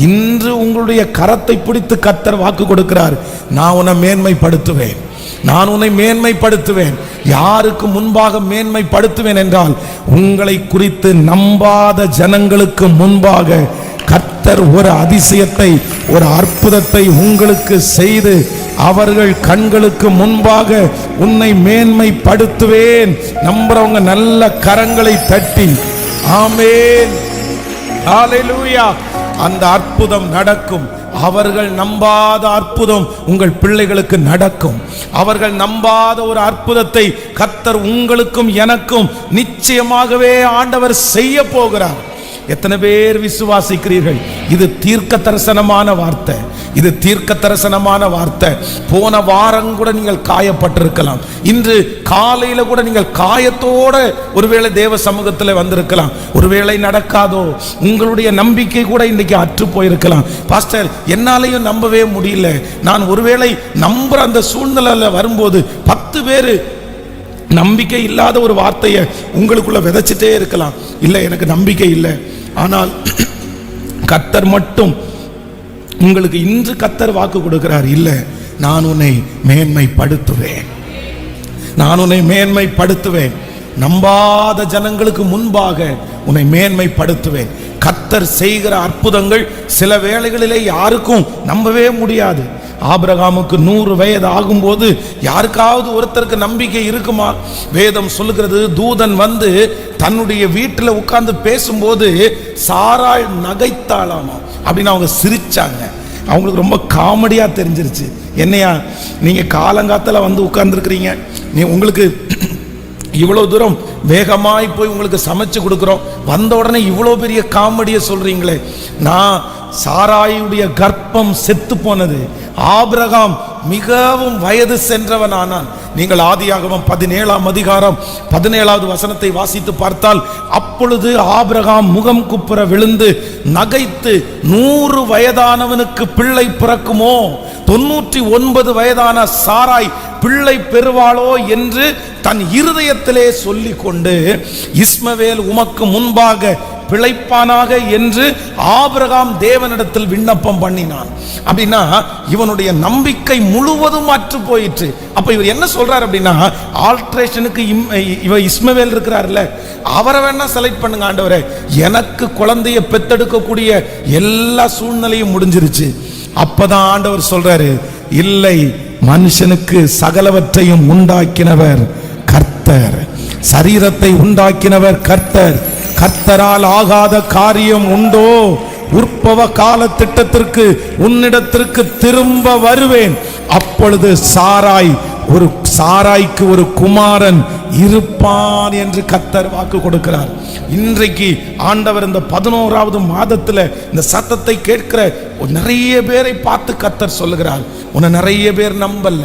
இன்று உங்களுடைய கரத்தை பிடித்து கர்த்தர் வாக்கு கொடுக்கிறார், நான் உன்னை மேன்மைப்படுத்துவேன், நான் உன்னை மேன்மைப்படுத்துவேன். யாருக்கு முன்பாக மேன்மைப்படுத்துவேன் என்றால், உங்களை குறித்து நம்பாத ஜனங்களுக்கு முன்பாக கர்த்தர் ஒரு அதிசயத்தை, ஒரு அற்புதத்தை உங்களுக்கு செய்து அவர்கள் கண்களுக்கு முன்பாக உன்னை மேன்மைப்படுத்துவேன். நம்புறவங்க நல்ல கரங்களை தட்டி ஆமென், ஹல்லேலூயா. அந்த அற்புதம் நடக்கும். அவர்கள் நம்பாத அற்புதம் உங்கள் பிள்ளைகளுக்கு நடக்கும். அவர்கள் நம்பாத ஒரு அற்புதத்தை கர்த்தர் உங்களுக்கும் எனக்கும் நிச்சயமாகவே ஆண்டவர் செய்ய போகிறார். எத்தனை பேர் விசுவாசிக்கிறீர்கள்? இது தீர்க்க தரிசனமான வார்த்தை, இது தீர்க்க தரிசனமான வார்த்தை. போன வாரம் கூட நீங்கள் காயப்பட்டிருக்கலாம், இன்று காலையில கூட நீங்கள் காயத்தோட ஒருவேளை தேவ சமூகத்தில் வந்திருக்கலாம். ஒருவேளை நடக்காதோ, உங்களுடைய நம்பிக்கை கூட இன்னைக்கு அற்று போயிருக்கலாம். பாஸ்டர் என்னாலையும் நம்பவே முடியல, நான் ஒருவேளை நம்புற அந்த சூழ்நிலையில் வரும்போது 10 பேர் நம்பிக்கை இல்லாத ஒரு வார்த்தையை உங்களுக்குள்ள விதைச்சிட்டே இருக்கலாம். இல்லை எனக்கு நம்பிக்கை இல்லை. ஆனால் கர்த்தர் மட்டும் உங்களுக்கு இன்று கர்த்தர் வாக்கு கொடுக்கிறார், இல்லை நான் உன்னை மேன்மைப்படுத்துவேன், நான் உன்னை மேன்மைப்படுத்துவேன், நம்பாத ஜனங்களுக்கு முன்பாக உன்னை மேன்மைப்படுத்துவேன். கர்த்தர் செய்கிற அற்புதங்கள் சில வேளைகளிலே யாருக்கும் நம்பவே முடியாது. ஆபிரகாமுக்கு 100 வயது ஆகும்போது யாருக்காவது ஒருத்தருக்கு நம்பிக்கை இருக்குமா? வேதம் சொல்லுகிறது, தூதன் வந்து தன்னுடைய வீட்டில் உட்கார்ந்து பேசும்போது சாராள் நகைத்தாளாமா. அப்படின்னு அவங்க சிரிச்சாங்க. அவங்களுக்கு ரொம்ப காமெடியா தெரிஞ்சிருச்சு. என்னையா நீங்க காலங்காத்தில் வந்து உட்கார்ந்துருக்கிறீங்க, நீ உங்களுக்கு இவ்வளவு தூரம் வேகமாய் போய் உங்களுக்கு சமைச்சு கொடுக்குறோம், வந்த உடனே இவ்வளோ பெரிய காமெடியை சொல்றீங்களே. நான் சாராயுடைய கர்ப்பம் செத்து போனது, ஆபிரகாம் மிகவும் வயது சென்றவன் ஆனான். நீங்கள் ஆதியாகமம் 17ஆம் அதிகாரம் 17வது வசனத்தை வாசித்து பார்த்தால், அப்பொழுது ஆபிரகாம் முகம் குப்புற விழுந்து நகைத்து, 100 வயதானவனுக்கு பிள்ளை பிறக்குமோ, 99 வயதான சாராய் பிள்ளை பெறுவாளோ என்று தன் இருதயத்திலே சொல்லிக் கொண்டு, இஸ்மவேல் உமக்கு முன்பாக பிழைப்பானாக என்று ஆபிரகாம் தேவனிடத்தில் விண்ணப்பம் பண்ணினான். அப்படின்னா இவனுடைய நம்பிக்கை முழுவதும் அற்று போயிற்று. அப்ப இவர் என்ன சொல்றார் அப்படின்னா, ஆல்ட்ரேஷனுக்கு இவ இஸ்மவேல் இருக்கிறார்ல, அவரை வேணா செலக்ட் பண்ணுங்க ஆண்டவரே, எனக்கு குழந்தைய பெத்தெடுக்கக்கூடிய எல்லா சூழ்நிலையும் முடிஞ்சிருச்சு. அப்பதான் ஆண்டவர் சொல்றாரு, இல்லை, மனுஷனுக்கு சகலவற்றையும் உண்டாக்கினவர் கர்த்தர், சரீரத்தை உண்டாக்கினவர் கர்த்தர். கர்த்தரால் ஆகாத காரியம் உண்டோ? உற்பவ கால திட்டத்திற்கு உன்னிடத்திற்கு திரும்ப வருவேன், அப்பொழுது சாராய்க்கு ஒரு குமாரன் இருப்பான் என்று கர்த்தர் வாக்கு கொடுக்கிறார். இன்றைக்கு ஆண்டவர் இந்த 11வது மாதத்துல இந்த சத்தத்தை கேட்கிற நிறைய பேரை பார்த்து கர்த்தர் சொல்லுகிறார், உன்னை நிறைய பேர் நம்பல,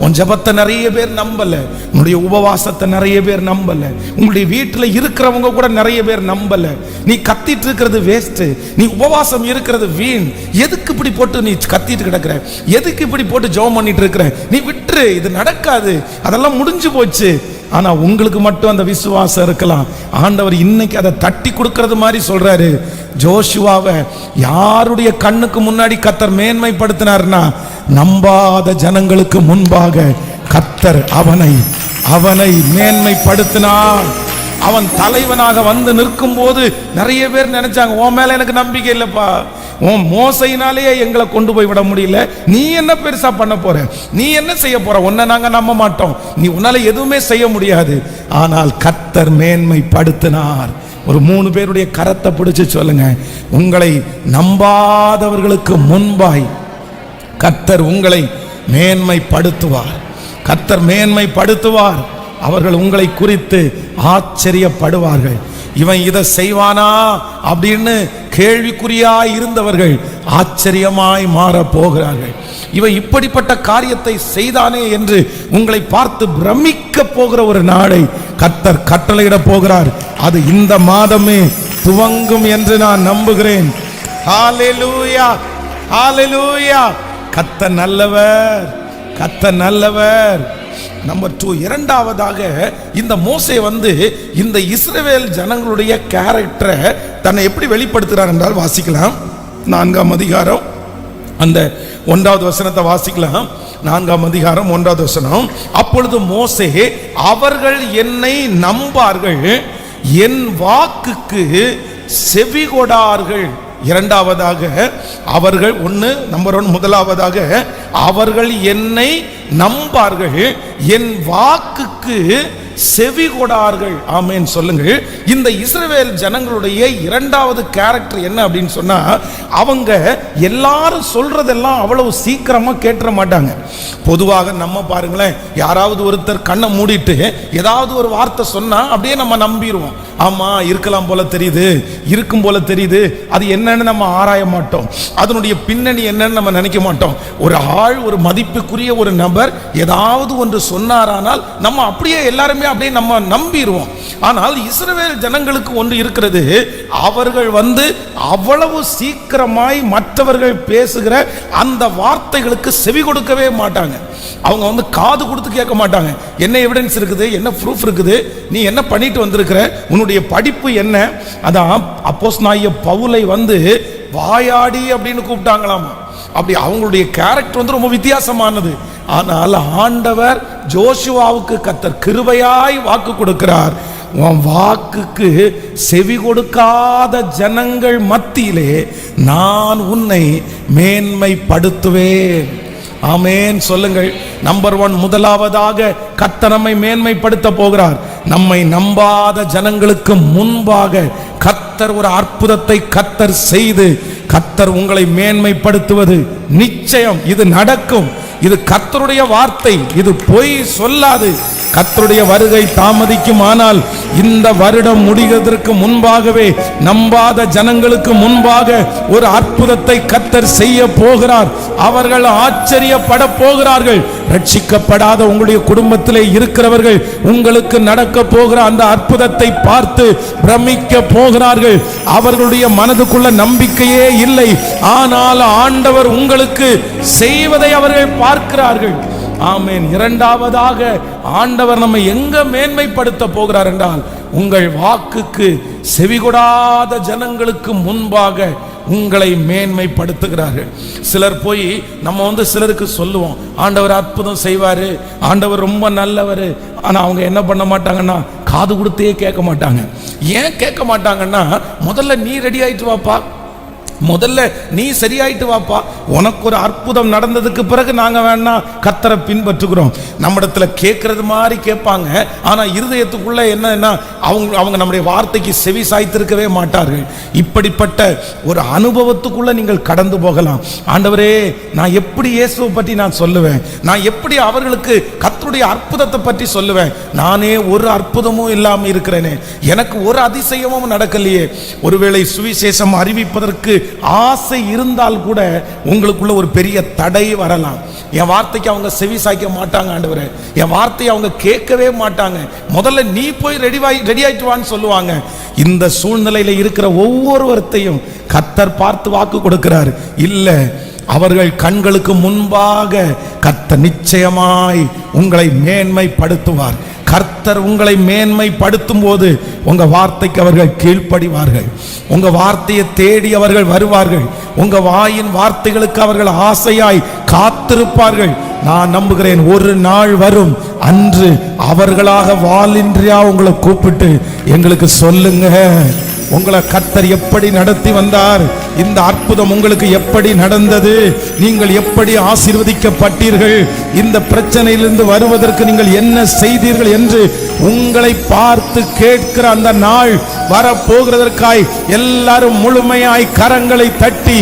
உன் ஜபத்தை நிறைய பேர் நம்பல, உன்னுடைய உபவாசத்தை நிறைய பேர் நம்பல, உங்களுடைய வீட்டில் இருக்கிறவங்க கூட நிறைய பேர் நம்பல. நீ கத்திட்டு இருக்கிறது வேஸ்ட், நீ உபவாசம் இருக்கிறது வீண். எதுக்கு இப்படி போட்டு நீ கத்திட்டு கிடக்குற? எதுக்கு இப்படி போட்டு ஜெபம் பண்ணிட்டு இருக்கிற? நீ விட்டுரு, இது நடக்காது, அதெல்லாம் முடிஞ்சு போச்சு. ஆனா உங்களுக்கு மட்டும் அந்த விசுவாசம் இருக்கலாம். ஆண்டவர் இன்னைக்கு அதை தட்டி கொடுக்கிறது மாதிரி சொல்றாரு. ஜோஷுவாவை யாருடைய கண்ணுக்கு முன்னாடி கர்த்தர் மேன்மைப்படுத்தினார்னா, நம்பாத ஜனங்களுக்கு முன்பாக கர்த்தர் அவனை மேன்மைப்படுத்தினார். அவன் தலைவனாக வந்து நிற்கும் போது நிறைய பேர் நினைச்சாங்க, உன் மேல எனக்கு நம்பிக்கை இல்லப்பா, உன் மோசையினாலேயே எங்களை கொண்டு போய் விட முடியல, நீ என்ன பெருசா பண்ண போற, நீ என்ன செய்ய போற, உன்னை நாங்க நம்ப மாட்டோம், நீ உன்னால எதுவுமே செய்ய முடியாது. ஆனால் கர்த்தர் மேன்மைப்படுத்தினார். ஒரு 3 பேருடைய கரத்தை பிடிச்சு சொல்லுங்க, உங்களை நம்பாதவர்களுக்கு முன்பாய் கர்த்தர் உங்களை மேன்மைப்படுத்துவார். கர்த்தர் மேன்மைப்படுத்துவார். அவர்கள் உங்களை குறித்து ஆச்சரியப்படுவார்கள். இவன் இதை செய்வானா அப்படின்னு கேள்விக்குறியாய் இருந்தவர்கள் ஆச்சரியமாய் மாற போகிறார்கள். இவன் இப்படிப்பட்ட காரியத்தை செய்தானே என்று உங்களை பார்த்து பிரமிக்க போகிற ஒரு நாளை கர்த்தர் கட்டளையிட போகிறார். அது இந்த மாதமே துவங்கும் என்று நான் நம்புகிறேன். ஹல்லேலூயா, ஹல்லேலூயா. கர்த்தர் நல்லவர், கர்த்தர் நல்லவர். நம்பர் 2, இரண்டாவதாக இந்த மோசே வந்து இந்த இஸ்ரவேல் ஜனங்களுடைய கேரக்டரை தன்னை எப்படி வெளிப்படுத்துகிறார் என்றால் வாசிக்கலாம். 4ஆம் அதிகாரம் அந்த 1வது வசனத்தை வாசிக்கலாம். 4ஆம் அதிகாரம் 1வது வசனம். அப்பொழுது மோசே, அவர்கள் என்னை நம்பார்கள், என் வாக்குக்கு செவிகொடார்கள். இரண்டாவதாக அவர்கள் நம்பர் 1 முதலாவதாக அவர்கள் என்னை நம்பார்கள், என் வாக்குக்கு செவி கொடார்கள். ஆமென் சொல்லுங்கள். இந்த இஸ்ரவேல் ஜனங்களுடைய இரண்டாவது கேரக்டர் என்ன அப்படின்னு சொன்னா, அவங்க எல்லாரும் சொல்றதெல்லாம் அவ்வளவு சீக்கிரமா கேட்ற மாட்டாங்க. பொதுவாக நம்ம பாருங்களேன், யாராவது ஒருத்தர் கண்ணை மூடிட்டு ஏதாவது ஒரு வார்த்தை சொன்னா அப்படியே நம்ம நம்பிடுவோம். ஆமா, இருக்கலாம் போல தெரியுது, இருக்கும் போல தெரியுது, அது என்னன்னு நம்ம ஆராய மாட்டோம், அதனுடைய பின்னணி என்னன்னு நம்ம நினைக்க மாட்டோம். ஒரு ஆள், ஒரு மதிப்புக்குரிய ஒரு நபர் ஏதாவது ஒன்று சொன்னாரானால் நம்ம அப்படியே எல்லாருமே அப்படியே நம்ம நம்பிடுவோம். ஆனால் இஸ்ரவேல் ஜனங்களுக்கு ஒன்று இருக்கிறது, அவர்கள் வந்து அவ்வளவு சீக்கிரமாய் மற்றவர்கள் பேசுகிற அந்த வார்த்தைகளுக்கு செவி கொடுக்கவே மாட்டாங்க. அவங்க வந்து காது கொடுத்து கேட்க மாட்டாங்க. என்ன எவிடன்ஸ் இருக்குது, என்ன ப்ரூஃப் இருக்குது, நீ என்ன பண்ணிட்டு வந்திருக்கிற, உன்னுடைய படிப்பு என்ன. அதான் அப்போஸ்தலனாகிய பவுலை வந்து வாயாடி அப்படின்னு கூப்பிட்டாங்களாமா. அப்படி அவங்களுடைய கேரக்டர் வந்து ரொம்ப வித்தியாசமானது. ஆனால் ஆண்டவர் ஜோஷுவாவுக்கு கர்த்தர் கிருபையாய் வாக்கு கொடுக்கிறார், உன் வாக்குக்கு செவி கொடுக்காத ஜனங்கள் மத்தியிலே நான் உன்னை மேன்மைப்படுத்துவேன். ஆமென் சொல்லுங்கள். நம்பர் 1, முதலாவதாக கர்த்தர் நம்மை மேன்மைப்படுத்த போகிறார். நம்மை நம்பாத ஜனங்களுக்கு முன்பாக கர்த்தர் ஒரு அற்புதத்தை கர்த்தர் செய்து கர்த்தர் உங்களை மேன்மைப்படுத்துவது நிச்சயம். இது நடக்கும். இது கர்த்தருடைய வார்த்தை, இது பொய் சொல்லாது. கர்த்தருடைய வருகை தாமதிக்கும், ஆனால் இந்த வருடம் முடிவதற்கு முன்பாகவே நம்பாத ஜனங்களுக்கு முன்பாக ஒரு அற்புதத்தை கர்த்தர் செய்ய போகிறார். அவர்கள் ஆச்சரியப்பட போகிறார்கள். ரட்சிக்கப்படாத உங்களுடைய குடும்பத்திலே இருக்கிறவர்கள் உங்களுக்கு நடக்க போகிற அந்த அற்புதத்தை பார்த்து பிரமிக்க போகிறார்கள். அவர்களுடைய மனதுக்குள்ள நம்பிக்கையே இல்லை, ஆனால் ஆண்டவர் உங்களுக்கு செய்வதை அவர்கள் பார்க்கிறார்கள். ஆமென். இரண்டாவதாக ஆண்டவர் நம்மை எங்க மேன்மைப்படுத்த போகிறார் என்றால், உங்கள் வாக்குக்கு செவிகொடாத ஜனங்களுக்கு முன்பாக உங்களை மேன்மைப்படுத்துகிறார்கள். சிலர் போய் நம்ம சிலருக்கு சொல்லுவோம், ஆண்டவர் அற்புதம் செய்வாரு, ஆண்டவர் ரொம்ப நல்லவர். ஆனா அவங்க என்ன பண்ண மாட்டாங்கன்னா, காது கொடுத்தே கேட்க மாட்டாங்க. ஏன் கேட்க மாட்டாங்கன்னா, முதல்ல நீ ரெடி ஆயிட்டு வாப்பா, முதல்ல நீ சரியாயிட்டு வாப்பா, உனக்கு ஒரு அற்புதம் நடந்ததுக்கு பிறகு நாங்க வேணா கர்த்தரை பின்பற்றுகிறோம். நம்மிடத்துல கேட்கறது மாதிரி கேட்பாங்க, ஆனா இருதயத்துக்குள்ள என்னன்னா அவங்க நம்முடைய வார்த்தைக்கு செவி சாய்த்திருக்கவே மாட்டார்கள். இப்படிப்பட்ட ஒரு அனுபவத்துக்குள்ள நீங்கள் கடந்து போகலாம். ஆண்டவரே, நான் எப்படி இயேசுவை பற்றி நான் சொல்லுவேன், நான் எப்படி அவர்களுக்கு கர்த்தருடைய அற்புதத்தை பற்றி சொல்லுவேன், நானே ஒரு அற்புதமும் இல்லாம இருக்கிறேனே, எனக்கு ஒரு அதிசயமும் நடக்கலையே. ஒருவேளை சுவிசேஷம் அறிவிப்பதற்கு ஆசை இருந்தால் கூட உங்களுக்குள்ள ஒரு பெரிய தடை வரலாம். என் வார்த்தைக்கு அவங்க செவி சாய்க்க மாட்டாங்க ஆண்டவரே, என் வார்த்தையை அவங்க கேட்கவே மாட்டாங்க, முதல்ல நீ போய் ரெடி ஆயிட்டு வான்னு சொல்லுவாங்க. இந்த சூழ்நிலையில இருக்கிற ஒவ்வொருவரையும் கர்த்தர் பார்த்து வாக்கு கொடுக்கிறார். இல்ல, அவர்கள் கண்களுக்கு முன்பாக கர்த்தர் நிச்சயமாய் உங்களை மேன்மைப்படுத்துவார். கர்த்தர் உங்களை மேன்மைப்படுத்தும் போது உங்க வார்த்தைக்கு அவர்கள் கீழ்ப்படிவார்கள். உங்க வார்த்தையை தேடி அவர்கள் வருவார்கள். உங்க வாயின் வார்த்தைகளுக்கு அவர்கள் ஆசையாய் காத்திருப்பார்கள். நான் நம்புகிறேன், ஒரு நாள் வரும், அன்று அவர்களாக வாலின்றியா உங்களை கூப்பிட்டு எங்களுக்கு சொல்லுங்க, உங்களை கர்த்தர் எப்படி நடத்தி வந்தார், இந்த அற்புதம் உங்களுக்கு எப்படி நடந்தது, நீங்கள் எப்படி ஆசீர்வதிக்கப்பட்டீர்கள், இந்த பிரச்சனையிலிருந்து வருவதற்கு நீங்கள் என்ன செய்தீர்கள் என்று உங்களை பார்த்து கேட்கிற அந்த நாள் வரப்போகிறதற்காய் எல்லாரும் முழுமையாய் கரங்களை தட்டி,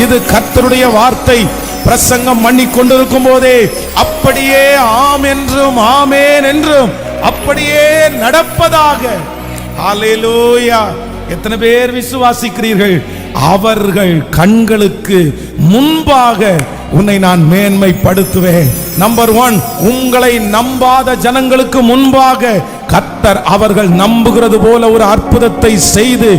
இது கர்த்தருடைய வார்த்தை, பிரசங்கம் பண்ணி கொண்டிருக்கும் போதே அப்படியே ஆம் என்றும் ஆமேன் என்றும் அப்படியே நடப்பதாக. ஹல்லேலூயா. எத்தனை பேர் விசுவாசிக்கிறீர்கள்? அவர்கள் கண்களுக்கு முன்பாக உன்னை நான் மேன்மைப்படுத்துவேன். நம்பர் 1, உங்களை நம்பாத ஜனங்களுக்கு முன்பாக கர்த்தர் அவர்கள் நம்புகிறது போல ஒரு அற்புதத்தை செய்து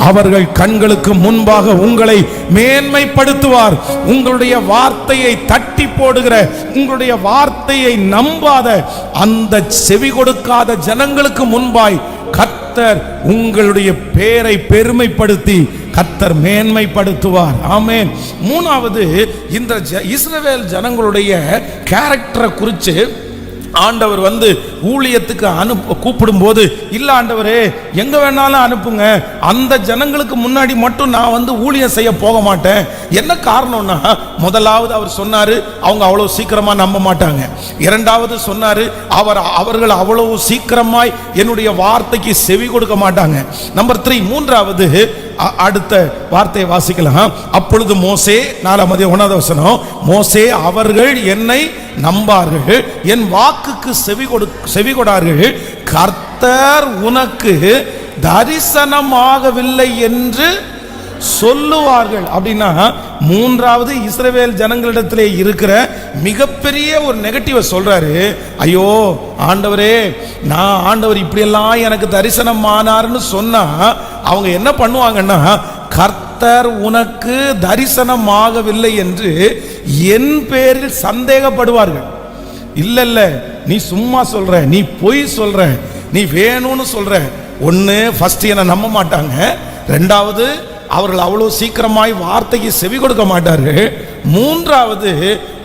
அவர்கள் கண்களுக்கு முன்பாக உங்களை மேன்மைப்படுத்துவார். உங்களுடைய வார்த்தையை தட்டி போடுகிற, உங்களுடைய வார்த்தையை நம்பாத அந்த செவி கொடுக்காத ஜனங்களுக்கு முன்பாய் கர்த்தர் உங்களுடைய பேரை பெருமைப்படுத்தி கர்த்தர் மேன்மைப்படுத்துவார். ஆமென். மூணாவது, இந்த இஸ்ரவேல் ஜனங்களுடைய கேரக்டரை குறித்து ஆண்டவர் ஊழியத்துக்கு கூப்பிடும் போது, இல்ல ஆண்டவரே எங்க வேணாலும் அனுப்புங்க, அந்த ஜனங்களுக்கு முன்னாடி மட்டும் நான் ஊழியம் செய்ய போக மாட்டேன். என்ன காரணம்னா, முதலாவது அவர் சொன்னாரு, அவங்க அவ்வளவு சீக்கிரமா நம்ப மாட்டாங்க. இரண்டாவது சொன்னாரு, அவர்கள் அவ்வளவு சீக்கிரமாய் என்னுடைய வார்த்தைக்கு செவி கொடுக்க மாட்டாங்க. நம்பர் 3, மூன்றாவது, அடுத்த வார்த்தையை வாசிக்கலாம். அப்பொழுது மோசே, 4-1 வசனம், மோசே அவர்கள் என்னை நம்பார்கள், என் வாக்குக்கு செவி கொடார்கள், கர்த்தர் உனக்கு தரிசனமாகவில்லை என்று சொல்லுவார்கள். அப்படின்னா மூன்றாவது இஸ்ரவேல் ஜனங்களிடத்திலே இருக்கிற மிகப்பெரிய ஒரு நெகட்டிவ் சொல்றாரு. ஐயோ ஆண்டவரே, நான் ஆண்டவர் இப்படியெல்லாம் எனக்கு தரிசனம் ஆனார்னு சொன்னா அவங்க என்ன பண்ணுவாங்கன்னா, கர்த்தர் உனக்கு தரிசனம் ஆகவில்லை என்று என் பேரில் சந்தேகப்படுவார்கள். இல்ல, நீ சும்மா சொல்ற, நீ பொய் சொல்ற, நீ வேணும்னு சொல்ற. ஒன்னு, ஃபர்ஸ்ட் என்ன நம்ப மாட்டாங்க. ரெண்டாவது, அவர்கள் அவ்வளவு சீக்கிரமாய் வார்த்தைக்கு செவி கொடுக்க மாட்டார்கள். மூன்றாவது,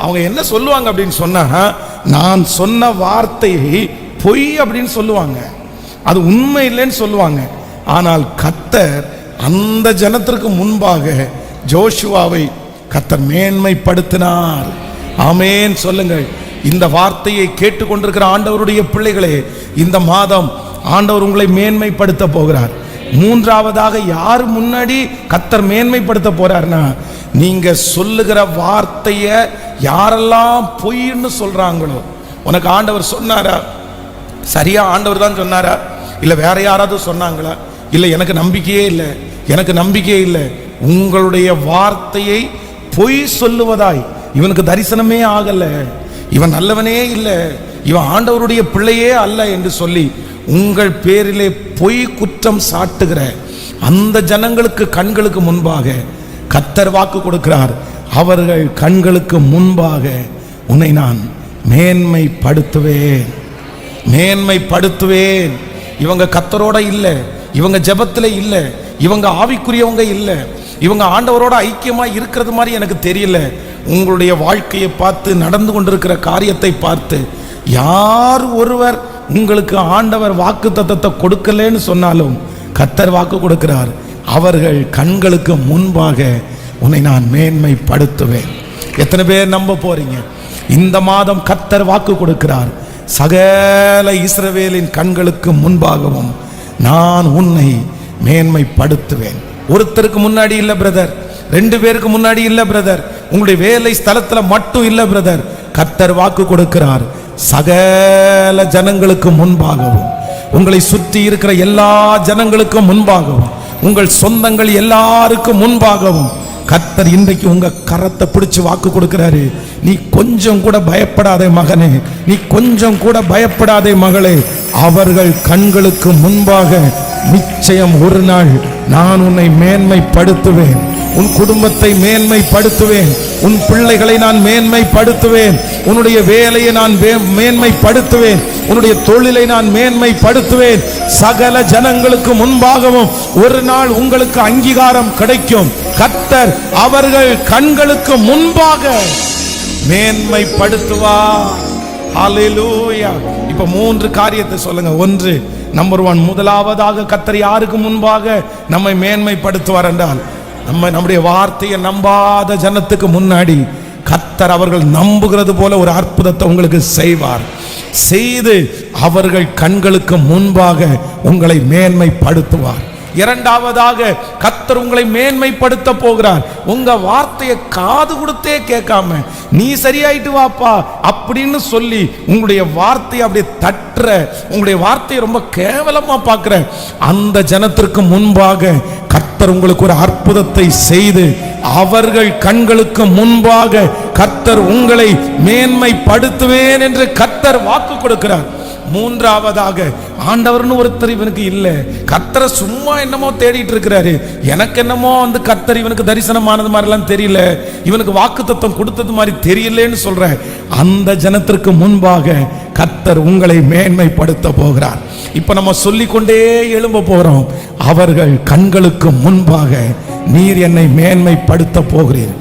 அவங்க என்ன சொல்லுவாங்க அப்படின்னு சொன்னா, நான் சொன்ன வார்த்தையை பொய் அப்படின்னு சொல்லுவாங்க, அது உண்மை இல்லைன்னு சொல்லுவாங்க. ஆனால் கர்த்தர் அந்த ஜனத்திற்கு முன்பாக ஜோஷுவாவை கர்த்தர் மேன்மைப்படுத்தினார். ஆமென் சொல்லுங்கள். இந்த வார்த்தையை கேட்டுக்கொண்டிருக்கிற ஆண்டவருடைய பிள்ளைகளே, இந்த மாதம் ஆண்டவர் உங்களை மேன்மைப்படுத்த போகிறார். மூன்றாவதாக யார் முன்னாடி கர்த்தர் மேன்மைப்படுத்த போறார்னா, நீங்க சொல்லுகிற வார்த்தைய யாரெல்லாம் பொய்ன்னு சொல்றாங்களோ. உனக்கு ஆண்டவர் சொன்னாரா? சரியா ஆண்டவர் தான் சொன்னாரா? இல்ல வேற யாராவது சொன்னாங்களா? இல்ல எனக்கு நம்பிக்கையே இல்லை, எனக்கு நம்பிக்கையே இல்லை. உங்களுடைய வார்த்தையை பொய் சொல்லுவதாய், இவனுக்கு தரிசனமே ஆகல, இவன் நல்லவனே இல்லை, இவன் ஆண்டவருடைய பிள்ளையே அல்ல என்று சொல்லி உங்கள் பேரிலே பொய் குற்றம் சாட்டுகிற அந்த ஜனங்களுக்கு கண்களுக்கு முன்பாக கர்த்தர் வாக்கு கொடுக்கிறார். அவர்கள் கண்களுக்கு முன்பாக உன்னை நான் மேன்மைப்படுத்துவேன், மேன்மைப்படுத்துவேன். இவங்க கர்த்தரோட இல்லை, இவங்க ஜெபத்தில் இல்லை, இவங்க ஆவிக்குரியவங்க இல்லை, இவங்க ஆண்டவரோட ஐக்கியமா இருக்கிறது மாதிரி எனக்கு தெரியல. உங்களுடைய வாழ்க்கையை பார்த்து, நடந்து கொண்டிருக்கிற காரியத்தை பார்த்து, யார் ஒருவர் உங்களுக்கு ஆண்டவர் வாக்கு தத்தத்தை கொடுக்கலன்னு சொன்னாலும் கர்த்தர் வாக்கு கொடுக்கிறார். அவர்கள் கண்களுக்கு முன்பாக உன்னை நான் மேன்மைப்படுத்துவேன். எத்தனை பேர் நம்ப போறீங்க? இந்த மாதம் கர்த்தர் வாக்கு கொடுக்கிறார். சகல இஸ்ரவேலின் கண்களுக்கு முன்பாகவும் நான் உன்னை மேன்மைப்படுத்துவேன். ஒருத்தருக்கு முன்னாடி இல்ல பிரதர், 2 பேருக்கு முன்னாடி இல்ல பிரதர், உங்களுடைய வேலை ஸ்தலத்துல மட்டும் இல்ல பிரதர். கர்த்தர் வாக்கு கொடுக்கிறார். சகல ஜனங்களுக்கு முன்பாகவும், உங்களை சுற்றி இருக்கிற எல்லா ஜனங்களுக்கும் முன்பாகவும், உங்கள் சொந்தங்கள் எல்லாருக்கும் முன்பாகவும் கர்த்தர் இன்றைக்கு உங்க கரத்தை பிடிச்சு வாக்கு கொடுக்கிறாரு. நீ கொஞ்சம் கூட பயப்படாதே மகனே, நீ கொஞ்சம் கூட பயப்படாதே மகளே. அவர்கள் கண்களுக்கு முன்பாக நிச்சயம் ஒரு நாள் நான் உன்னை மேன்மைப்படுத்துவேன், உன் குடும்பத்தை மேன்மைப்படுத்துவேன், உன் பிள்ளைகளை நான் மேன்மைப்படுத்துவேன், உன்னுடைய வேலையை நான் மேன்மைப்படுத்துவேன், உன்னுடைய தொழிலை நான் மேன்மைப்படுத்துவேன். சகல ஜனங்களுக்கு முன்பாகவும் ஒரு நாள் உங்களுக்கு அங்கீகாரம் கிடைக்கும். கர்த்தர் அவர்கள் கண்களுக்கு முன்பாக மேன்மைப்படுத்துவார். ஹல்லேலூயா. இப்ப 3 காரியத்தை சொல்லுங்க. 1, நம்பர் 1, முதலாவதாக கர்த்தர் யாருக்கு முன்பாக நம்மை மேன்மைப்படுத்துவார் என்றால், நம்முடைய வார்த்தையை நம்பாத ஜனத்துக்கு முன்னாடி கர்த்தர் அவர்கள் நம்புகிறது போல ஒரு அற்புதத்தை உங்களுக்கு செய்வார். செய்து அவர்கள் கண்களுக்கு முன்பாக உங்களை மேன்மைப்படுத்துவார். இரண்டாவதாக கர்த்தர் உங்களை மேன்மைப்படுத்த போகிறார். உங்க வார்த்தையை காது கொடுத்தே கேட்காம நீ சரியாயிட்டு வாப்பா அப்படின்னு சொல்லி உங்களுடைய வார்த்தையை அப்படியே தட்டுற, உங்களுடைய வார்த்தையை ரொம்ப கேவலமா பார்க்கிற அந்த ஜனத்திற்கு முன்பாக கர்த்தர் உங்களுக்கு ஒரு அற்புதத்தை செய்து அவர்கள் கண்களுக்கு முன்பாக கர்த்தர் உங்களை மேன்மைப்படுத்துவேன் என்று கர்த்தர் வாக்கு கொடுக்கிறார். மூன்றாவதாக, ஆண்டவர்னு ஒருத்தர் இவனுக்கு இல்லை, கர்த்தரை சும்மா என்னமோ தேடிட்டு இருக்கிறாரு, எனக்கு என்னமோ வந்து கர்த்தர் இவனுக்கு தரிசனமானது மாதிரிலாம் தெரியல, இவனுக்கு வாக்குத்தத்தம் கொடுத்தது மாதிரி தெரியலன்னு சொல்ற அந்த ஜனத்திற்கு முன்பாக கர்த்தர் உங்களை மேன்மைப்படுத்த போகிறார். இப்ப நம்ம சொல்லிக்கொண்டே எழும்ப போறோம். அவர்கள் கண்களுக்கு முன்பாக நீர் என்னை மேன்மைப்படுத்த போகிறீர்.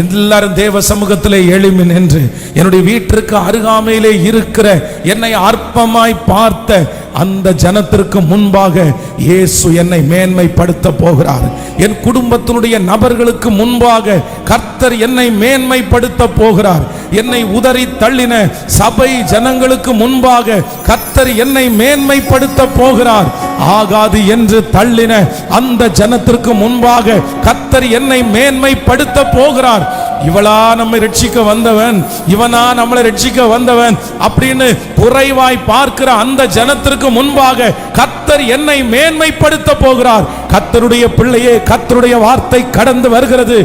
எல்லாரும் தேவ சமூகத்திலே எழும்பி நின்று, என்னுடைய வீட்டிற்கு அருகாமையிலே இருக்கிற என்னை அற்பமாய் பார்த்த அந்த ஜனத்திற்கு முன்பாக இயேசு என்னை மேன்மைப்படுத்த போகிறார். என் குடும்பத்தினுடைய நபர்களுக்கு முன்பாக கர்த்தர் என்னை மேன்மைப்படுத்த போகிறார். என்னை உதறி தள்ளின சபை ஜனங்களுக்கு முன்பாக கர்த்தர் என்னை மேன்மைப்படுத்த போகிறார். ஆகாது என்று தள்ளின அந்த ஜனத்திற்கு முன்பாக கர்த்தர் என்னை மேன்மைப்படுத்த போகிறார். இவளா நம்மை ரட்சிக்க வந்தவன், இவனா நம்மளை ரட்சிக்க வந்தவன் அப்படின்னு குறைவாய் பார்க்கிற அந்த ஜனத்திற்கு முன்பாக கர்த்தர் என்னை மேன்மைப்படுத்த போகிறார். கர்த்தருடைய பிள்ளையே, கர்த்தருடைய வார்த்தை கடந்து வருகிறது.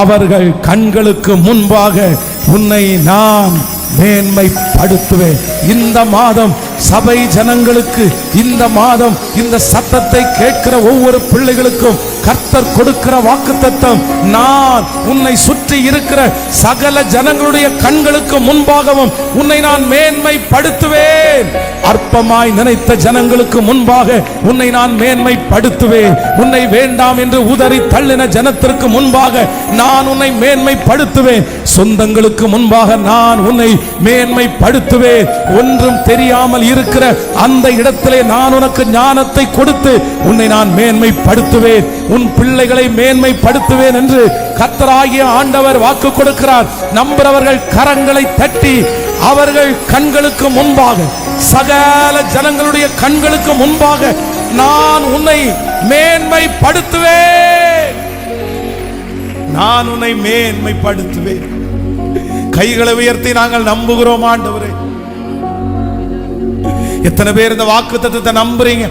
அவர்கள் கண்களுக்கு முன்பாக உன்னை நான் மேன்மைப்படுத்துவேன். இந்த மாதம் சபை ஜனங்களுக்கு, இந்த மாதம் இந்த சத்தத்தை கேட்கிற ஒவ்வொரு பிள்ளைகளுக்கும் கர்த்தர் கொடுக்கிற வாக்குத்தத்தம், நான் உன்னை சுற்றி இருக்கிற சகல ஜனங்களுடைய கண்களுக்கு முன்பாகவும் உன்னை நான் மேன்மைப்படுத்துவேன். அற்ப அற்பமாய் நினைத்த ஜனங்களுக்கு முன்பாக உன்னை நான் மேன்மைப்படுத்துவேன். உன்னை வேண்டாம் என்று உதறி தள்ளின ஜனத்திற்கு முன்பாக நான் உன்னை மேன்மைப்படுத்துவேன். சொந்தங்களுக்கு முன்பாக நான் உன்னை மேன்மைப்படுத்துவேன். ஒன்றும் தெரியாமல் இருக்கிற அந்த இடத்திலே நான் உனக்கு ஞானத்தை கொடுத்து உன்னை நான் மேன்மைப்படுத்துவேன். உன் பிள்ளைகளை மேன்மைப்படுத்துவேன் என்று கர்த்தராகிய ஆண்டவர் வாக்கு கொடுக்கிறார். நம்புறவர்கள் கரங்களை தட்டி அவர்கள் கண்களுக்கு முன்பாக, சகல ஜனங்களுடைய கண்களுக்கு முன்பாக நான் உன்னை மேன்மைப்படுத்துவேன். நான் உன்னை மேன்மைப்படுத்துவேன். கைகளை உயர்த்தி நாங்கள் நம்புகிறோம் ஆண்டவரே. எத்தனை பேர் இந்த வாக்குத்தத்தத்தை நம்புறீங்க?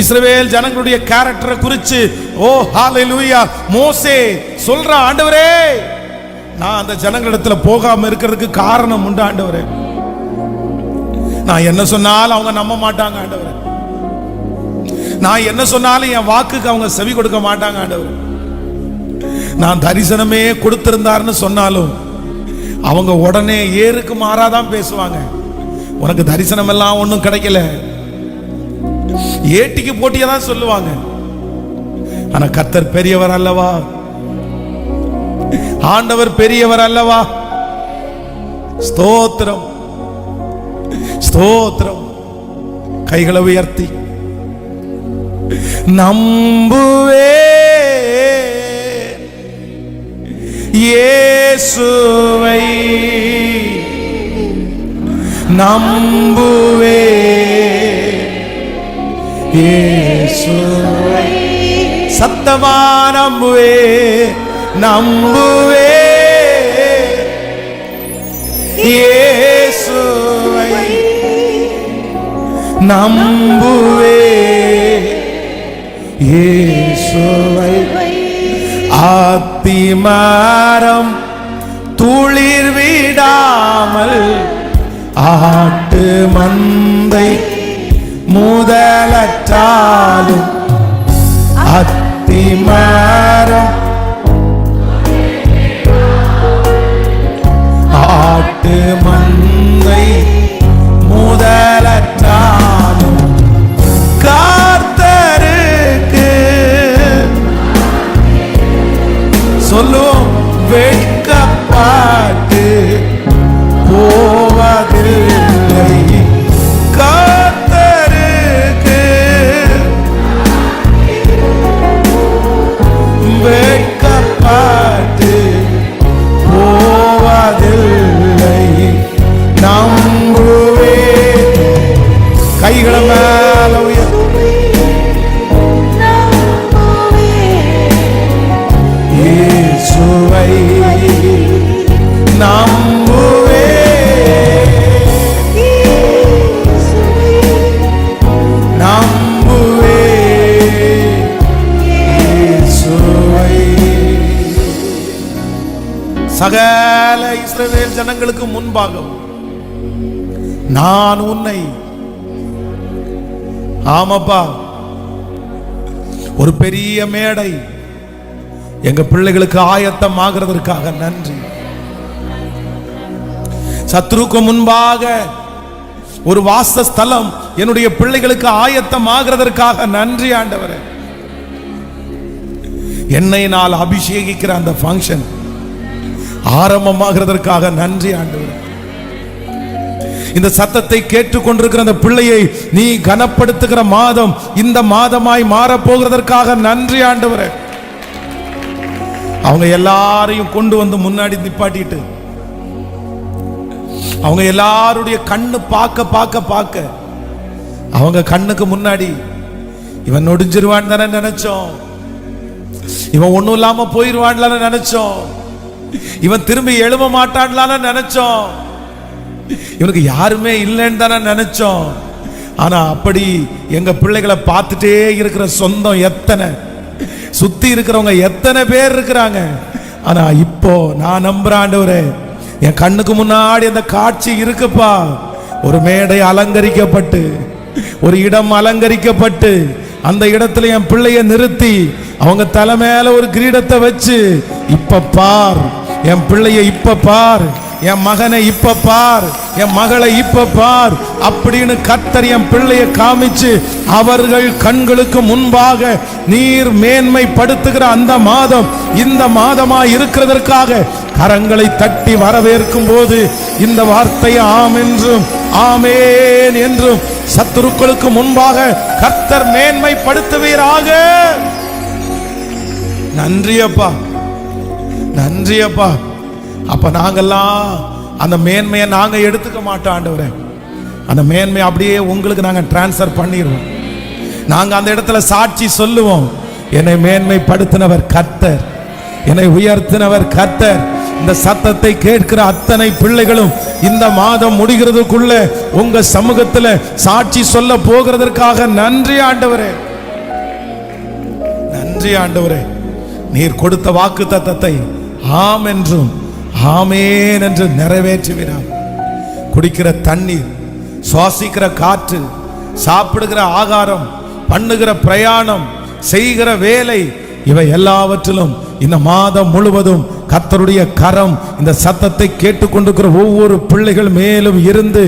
இஸ்ரவேல் ஜனங்களுடைய கேரக்டரை குறித்து ஓ ஹalleluya மோசே சொல்ற, ஆண்டவரே நான் அந்த ஜனங்களிடத்துல போகாம இருக்கிறதுக்கு காரணம் உண்டு ஆண்டவரே. நான் என்ன சொன்னாலும் அவங்க நம்ப மாட்டாங்க ஆண்டவரே. நான் என்ன சொன்னாலும் என் வாக்குக்கு அவங்க செவி கொடுக்க மாட்டாங்க ஆண்டவரே. நான் தரிசனமே கொடுத்திருந்தாருன்னு சொன்னாலும் அவங்க உடனே ஏருக்கு மாறாதான் பேசுவாங்க. உனக்கு தரிசனம் எல்லாம் ஒன்றும் கிடைக்கல, ஏட்டிக்கு போட்டியா தான் சொல்லுவாங்க. ஆனா கர்த்தர் பெரியவர் அல்லவா? ஆண்டவர் பெரியவர் அல்லவா? ஸ்தோத்திரம், ஸ்தோத்திரம். கைகளை உயர்த்தி நம்புவே இயேசுவை, நம்புவே இயேசுவை, சத்தமா நம்புவே, நம்புவே இயேசுவை, நம்புவே இயேசுவை. ஆத்திமரம் துளிர் விடாமல் ஆட்டு மந்தை முதலற்றாலும் அத்திமரம் ஆட்டு மந்தை முதலற்றாலும் கர்த்தருக்கு சொல்லும் வெட்கப்பட்டு போவதில்லை. கர்த்தருக்கு வெட்கப்பட்டு போவதில்லை. நம்புவே. கைகளை மேல உயர்த்தி இயேசுவை நம்புவே, நம்புவே இயேசுவை. சகல இஸ்ரவேல் ஜனங்களுக்கு முன்பாக நான் உன்னை, ஆமாப்பா, ஒரு பெரிய மேடை எங்க பிள்ளைகளுக்கு ஆயத்தம் ஆகிறதற்காக நன்றி. சத்ருக்கு முன்பாக ஒரு வாசஸ்தலம் என்னுடைய பிள்ளைகளுக்கு ஆயத்தம் ஆகிறதற்காக நன்றி ஆண்டவரே. என்னையினால் அபிஷேகிக்கிற அந்த ஃபங்க்ஷன் ஆரம்பமாகிறதற்காக நன்றி ஆண்டவரே. இந்த சத்தத்தை கேட்டுக்கொண்டிருக்கிற அந்த பிள்ளையை நீ கனப்படுத்துகிற மாதம் இந்த மாதமாய் மாறப்போகிறதற்காக நன்றி ஆண்டவரே. அவங்க எல்லாரையும் கொண்டு வந்து முன்னாடி நிப்பாட்டிட்டு அவங்க எல்லாருடைய கண்ணு பார்க்க பார்க்க பார்க்க அவங்க கண்ணுக்கு முன்னாடி இவன் நொடிஞ்சிருவான்னு தானே நினைச்சோம், இவன் ஒண்ணும் இல்லாம போயிருவான்ல நினைச்சோம், இவன் திரும்பி எழும்ப மாட்டான்லான்னு நினைச்சோம், இவனுக்கு யாருமே இல்லைன்னு தானே நினைச்சோம். ஆனா அப்படி எங்க பிள்ளைகளை பார்த்துட்டே இருக்கிற சொந்தம் எத்தனை, சுத்தி இருக்கிறவங்க எத்தனை பேர் இருக்கிறாங்க. ஆனா இப்போ நான் நம்புறேன் ஆண்டவரே, என் கண்ணுக்கு முன்னாடி அந்த காட்சி இருக்குப்பா. ஒரு மேடை அலங்கரிக்கப்பட்டு, ஒரு இடம் அலங்கரிக்கப்பட்டு, அந்த இடத்துல என் பிள்ளைய நிறுத்தி அவங்க தலை மேல ஒரு கிரீடத்தை வச்சு, இப்ப பார் என் பிள்ளைய, இப்ப பார் என் மகனை இப்ப பார், என் மகளை இப்ப பார் அப்படின்னு கர்த்தர் என் பிள்ளையை காமிச்சு அவர்கள் கண்களுக்கு முன்பாக நீர் மேன்மைப்படுத்துகிற அந்த மாதம் இந்த மாதமா இருக்கிறதற்காக கரங்களை தட்டி வரவேற்கும் போது இந்த வார்த்தையை ஆம் என்றும் ஆமேன் என்றும் சத்துருக்களுக்கு முன்பாக கர்த்தர் மேன்மைப்படுத்துவீராக. நன்றி அப்பா, நன்றி அப்பா. அப்ப நாங்கெல்லாம் அந்த மேன்மையை நாங்க எடுத்துக்க மாட்டோம் ஆண்டவரே. அந்த மேன்மையை அப்படியே உங்களுக்கு நாங்க டிரான்ஸ்ஃபர் பண்ணிடுவோம். நாங்க அந்த இடத்துல சாட்சி சொல்லுவோம், என்னை மேன்மைப்படுத்தினவர் கர்த்தர், என்னை உயர்த்தினவர் கர்த்தர். இந்த சத்தத்தை கேட்கிற அத்தனை பிள்ளைகளும் இந்த மாதம் முடிகிறதுக்குள்ள உங்க சமூகத்துல சாட்சி சொல்ல போகிறதற்காக நன்றி ஆண்டவரே, நன்றி ஆண்டவரே. நீர் கொடுத்த வாக்கு தத்தத்தை ஆம் என்றும் ஆமேன் என்று நிறைவேற்றுகிறார். குடிக்கிற தண்ணீர், சுவாசிக்கிற காற்று, சாப்பிடுகிற ஆகாரம், பண்ணுகிற பிரயாணம், செய்கிற வேலை, இவை எல்லாவற்றிலும் இந்த மாதம் முழுவதும் கர்த்தருடைய கரம் இந்த சத்தத்தை கேட்டுக்கொண்டிருக்கிற ஒவ்வொரு பிள்ளைகள் மேலும் இருந்து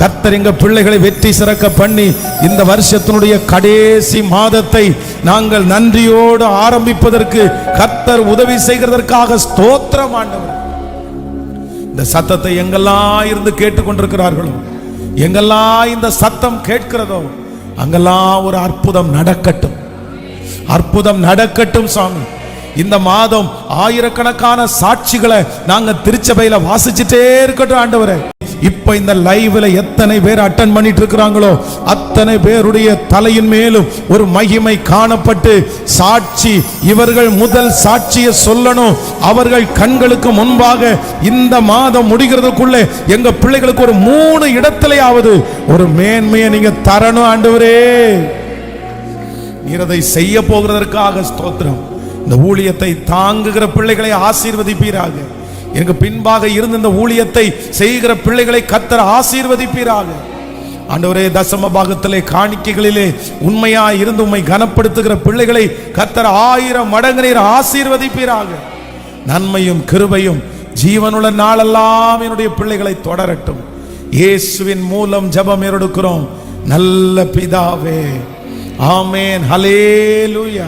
கர்த்தர் எங்க பிள்ளைகளை வெற்றி சிறக்க பண்ணி இந்த வருஷத்தினுடைய கடைசி மாதத்தை நாங்கள் நன்றியோடு ஆரம்பிப்பதற்கு கர்த்தர் உதவி செய்கிறதற்காக ஸ்தோத்திரம் ஆண்டவர். இந்த சத்தத்தை எங்கெல்லாம் இருந்து கேட்டுக்கொண்டிருக்கிறார்களோ, எங்கெல்லாம் இந்த சத்தம் கேட்கிறதோ அங்கெல்லாம் ஒரு அற்புதம் நடக்கட்டும், அற்புதம் நடக்கட்டும் சாமி. இந்த மாதம் ஆயிரக்கணக்கான சாட்சிகளை நாங்க திருச்சபையில வாசிச்சுட்டே இருக்கட்டும் ஆண்டவரே. இப்ப இந்த லைவ்ல எத்தனை பேர் அட்டெண்ட் பண்ணிட்டு இருக்கிறாங்களோ அத்தனை பேருடைய தலையின் மேலும் ஒரு மகிமை காணப்பட்டு சாட்சி, இவர்கள் முதல் சாட்சியை சொல்லணும். அவர்கள் கண்களுக்கு முன்பாக இந்த மாதம் முடிகிறதுக்குள்ளே எங்க பிள்ளைகளுக்கு ஒரு 3 இடத்திலேயாவது ஒரு மேன்மையை நீங்க தரணும் ஆண்டவரே. நீர் அதை செய்ய போகிறதற்காக ஸ்தோத்திரம். இந்த ஊழியத்தை தாங்குகிற பிள்ளைகளை ஆசீர்வதிப்பீராக. எனக்கு பின்பாக இருந்து இந்த ஊழியத்தை செய்கிற பிள்ளைகளை கர்த்தர் ஆசீர்வதிப்பீராக. ஆண்டவரே, தசம பாகத்திலே காணிக்கைகளிலே உண்மையா இருந்து உம்மை கனப்படுத்துகிற பிள்ளைகளை கர்த்தர் 1000 மடங்கு நீர் ஆசீர்வதிப்பீராக. நன்மையும் கிருபையும் ஜீவனுள்ள நாளெல்லாம் என்னுடைய பிள்ளைகளை தொடரட்டும். இயேசுவின் மூலம் ஜெபம் எடுக்கிறோம் நல்ல பிதாவே, ஆமென். ஹல்லேலூயா.